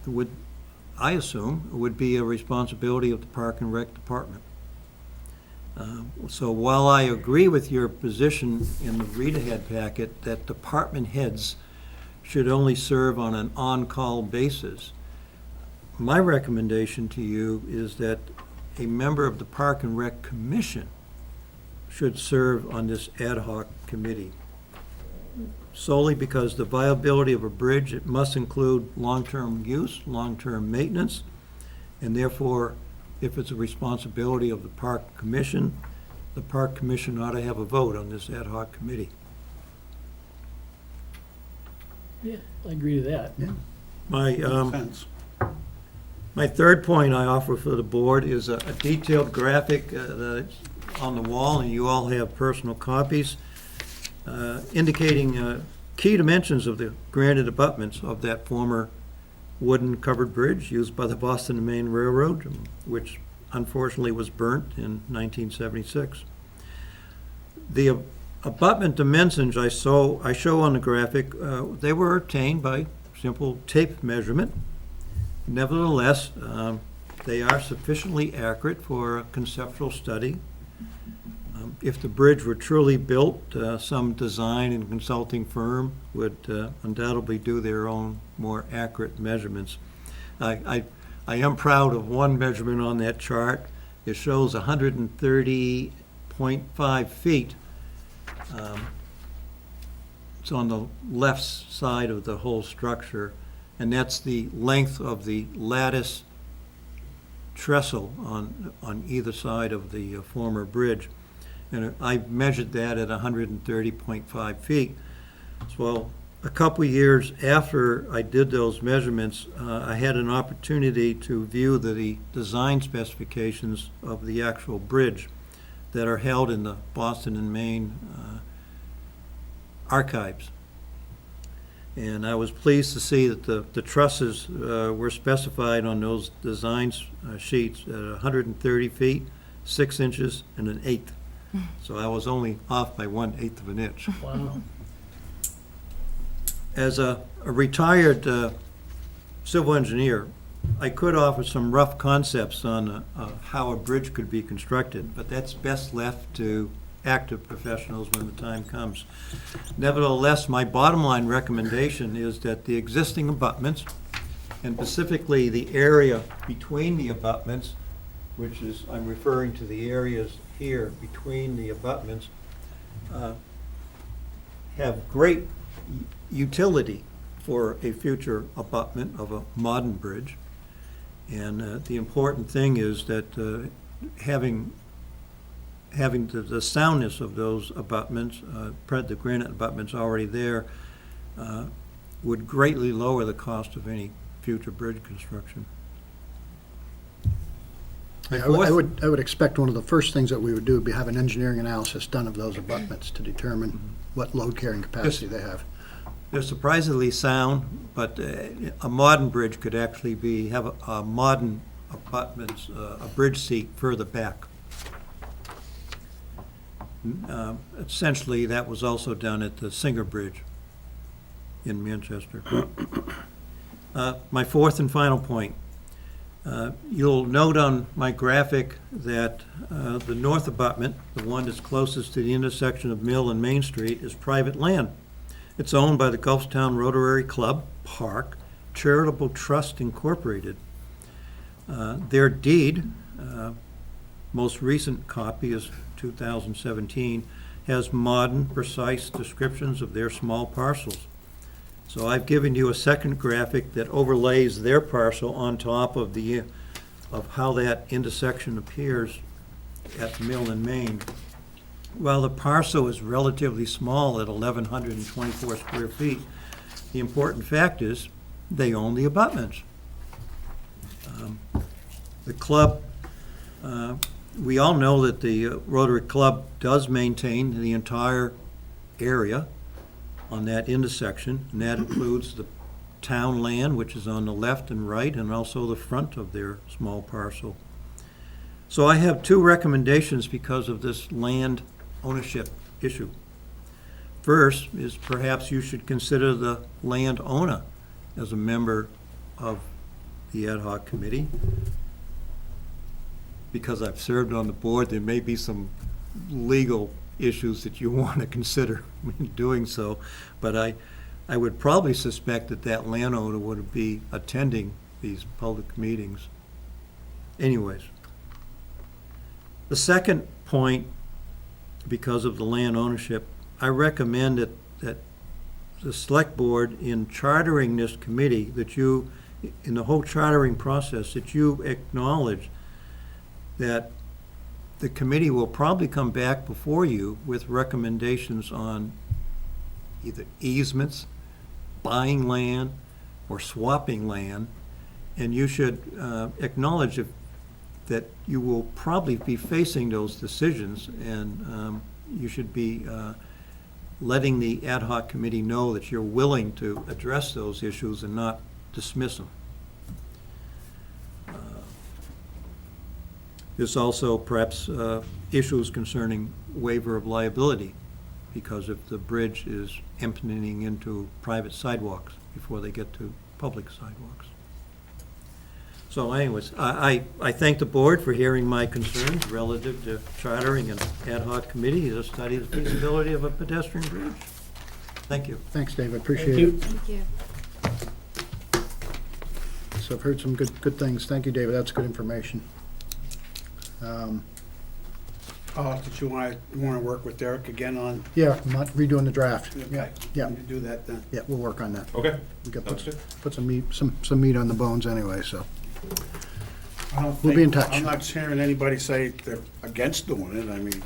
would, I assume, would be a responsibility of the Park and Rec Department. So while I agree with your position in the read-ahead packet that department heads should only serve on an on-call basis, my recommendation to you is that a member of the Park and Rec Commission should serve on this ad hoc committee. solely because the viability of a bridge, it must include long-term use, long-term maintenance, and therefore, if it's a responsibility of the Park Commission, the Park Commission ought to have a vote on this ad hoc committee. Yeah, I agree to that. My, Fence. my third point I offer for the board is a detailed graphic that's on the wall, and you all have personal copies, indicating key dimensions of the granite abutments of that former wooden covered bridge used by the Boston and Maine Railroad, which unfortunately was burnt in 1976. The abutment dimensions I show on the graphic, they were obtained by simple tape measurement. Nevertheless, they are sufficiently accurate for a conceptual study. If the bridge were truly built, some design and consulting firm would undoubtedly do their own more accurate measurements. I am proud of one measurement on that chart. It shows 130.5 feet. It's on the left side of the whole structure, and that's the length of the lattice trestle on either side of the former bridge. And I measured that at 130.5 feet. So a couple of years after I did those measurements, I had an opportunity to view the design specifications of the actual bridge that are held in the Boston and Maine archives. And I was pleased to see that the trusses were specified on those design sheets at 130 feet, 6 inches, and 1/8. So I was only off by 1/8 of an inch. Wow. As a retired civil engineer, I could offer some rough concepts on how a bridge could be constructed, but that's best left to active professionals when the time comes. Nevertheless, my bottom line recommendation is that the existing abutments, and specifically the area between the abutments, which is, I'm referring to the areas here between the abutments, have great utility for a future abutment of a modern bridge. And the important thing is that having the soundness of those abutments, the granite abutments already there, would greatly lower the cost of any future bridge construction. I would expect one of the first things that we would do would be have an engineering analysis done of those abutments to determine what load carrying capacity they have. They're surprisingly sound, but a modern bridge could actually have a modern abutments, a bridge seat further back. Essentially, that was also done at the Singer Bridge in Manchester. My fourth and final point. You'll note on my graphic that the north abutment, the one that's closest to the intersection of Mill and Main Street, is private land. It's owned by the Gulfstown Rotary Club Park Charitable Trust Incorporated. Their deed, most recent copy is 2017, has modern, precise descriptions of their small parcels. So I've given you a second graphic that overlays their parcel on top of how that intersection appears at Mill and Main. While the parcel is relatively small at 1,124 square feet, the important fact is they own the abutments. The club, we all know that the Rotary Club does maintain the entire area on that intersection, and that includes the town land, which is on the left and right, and also the front of their small parcel. So I have two recommendations because of this land ownership issue. First is perhaps you should consider the landowner as a member of the ad hoc committee. Because I've served on the board, there may be some legal issues that you want to consider in doing so, but I would probably suspect that landowner would be attending these public meetings. Anyways, the second point, because of the land ownership, I recommend that the select board in chartering this committee, that you, in the whole chartering process, that you acknowledge that the committee will probably come back before you with recommendations on either easements, buying land, or swapping land, and you should acknowledge that you will probably be facing those decisions, and you should be letting the ad hoc committee know that you're willing to address those issues and not dismiss them. There's also perhaps issues concerning waiver of liability, because if the bridge is emptying into private sidewalks before they get to public sidewalks. So anyways, I thank the board for hearing my concerns relative to chartering an ad hoc committee to study the feasibility of a pedestrian bridge. Thank you. Thanks, David, Thank appreciate you. it. Thank you. So I've heard some good things. Thank you, David, that's good information. Did you want to work with Derek again on? Yeah, I'm not redoing the draft. Okay. Yeah. You do that then. Yeah, we'll work on that. Okay. We got Sounds good. put some meat, some meat on the bones anyway, so. I don't We'll be in think- touch. I'm not hearing anybody say they're against doing it, I mean,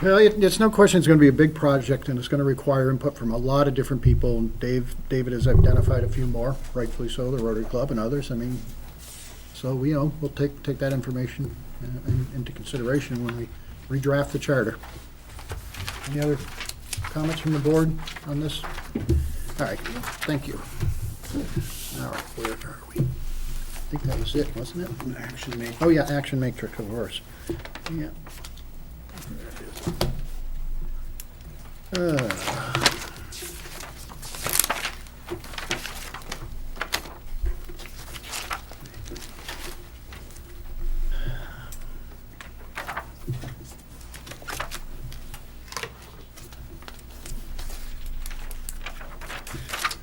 Well, it's no question it's gonna be a big project, and it's gonna require input from a lot of different people. David has identified a few more, rightfully so, the Rotary Club and others, I mean, so, we'll take that information into consideration when we redraft the charter. Any other comments from the board on this? All right, thank you. All right, where are we? I think that was it, wasn't it? an action made. Oh, yeah, action matrix, of course. Yeah.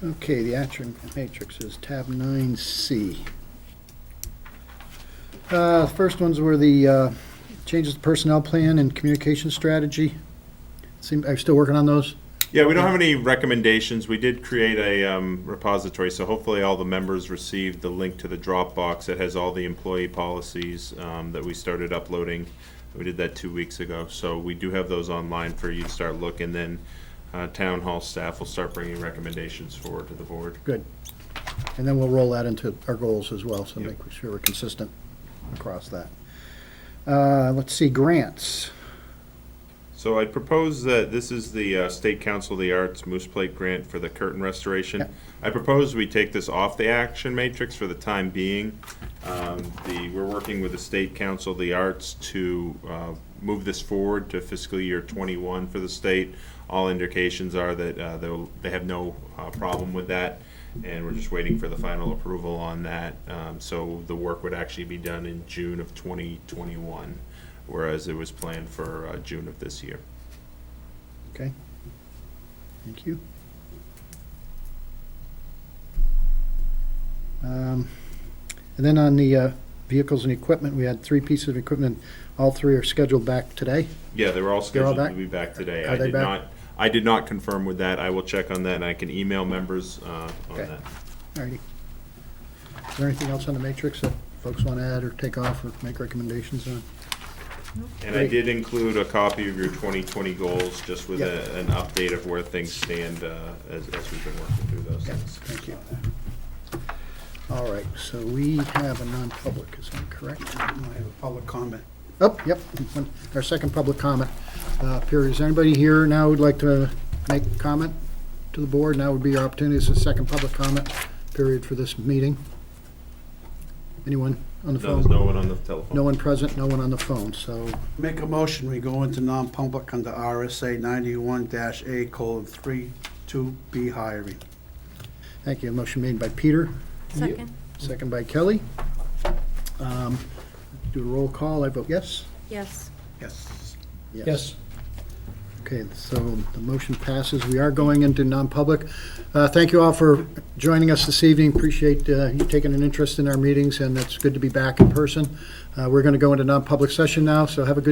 Okay, the action matrix is tab 9C. First ones were the changes to personnel plan and communication strategy. I'm still working on those. Yeah, we don't have any recommendations. We did create a repository, so hopefully all the members received the link to the Dropbox that has all the employee policies that we started uploading. We did that 2 weeks ago, so we do have those online for you to start looking. Then town hall staff will start bringing recommendations forward to the board. Good. And then we'll roll that into our goals as well, so Yep. make sure we're consistent across that. Let's see, grants. So I propose that this is the State Council of the Arts Moose Plate Grant for the curtain restoration. Yeah. I propose we take this off the action matrix for the time being. We're working with the State Council of the Arts to move this forward to fiscal year '21 for the state. All indications are that they have no problem with that, and we're just waiting for the final approval on that. So the work would actually be done in June of 2021. Whereas it was planned for June of this year. Okay. Thank you. And then on the vehicles and equipment, we had 3 pieces of equipment. All 3 are scheduled back today. Yeah, they were all They're all scheduled back? to be back today. Are they back? I did not confirm with that. I will check on that, and I can email members on Okay. that. All righty. Is there anything else on the matrix that folks want to add or take off or make recommendations on? And I Great. did include a copy of your 2020 goals, just with Yeah. an update of where things stand as we've been working through those Yeah, things. thank you. All right, so we have a non-public, is that correct? I have a public comment. Oh, yep, our second public comment period. Is anybody here now who'd like to make a comment to the board? Now would be your opportunity. This is the second public comment period for this meeting. Anyone on the No, phone? there's no one on the telephone. No one present, no one on the phone, so, Make a motion, we go into non-public under RSA 91-A:3, 2B hiring. thank you. Motion made by Peter, Second? second by Kelly. Do a roll call, I vote yes. Yes. Yes. Yes. Okay, so the motion passes. We are going into non-public. Thank you all for joining us this evening. Appreciate you taking an interest in our meetings, and it's good to be back in person. We're going to go into non-public session now, so have a good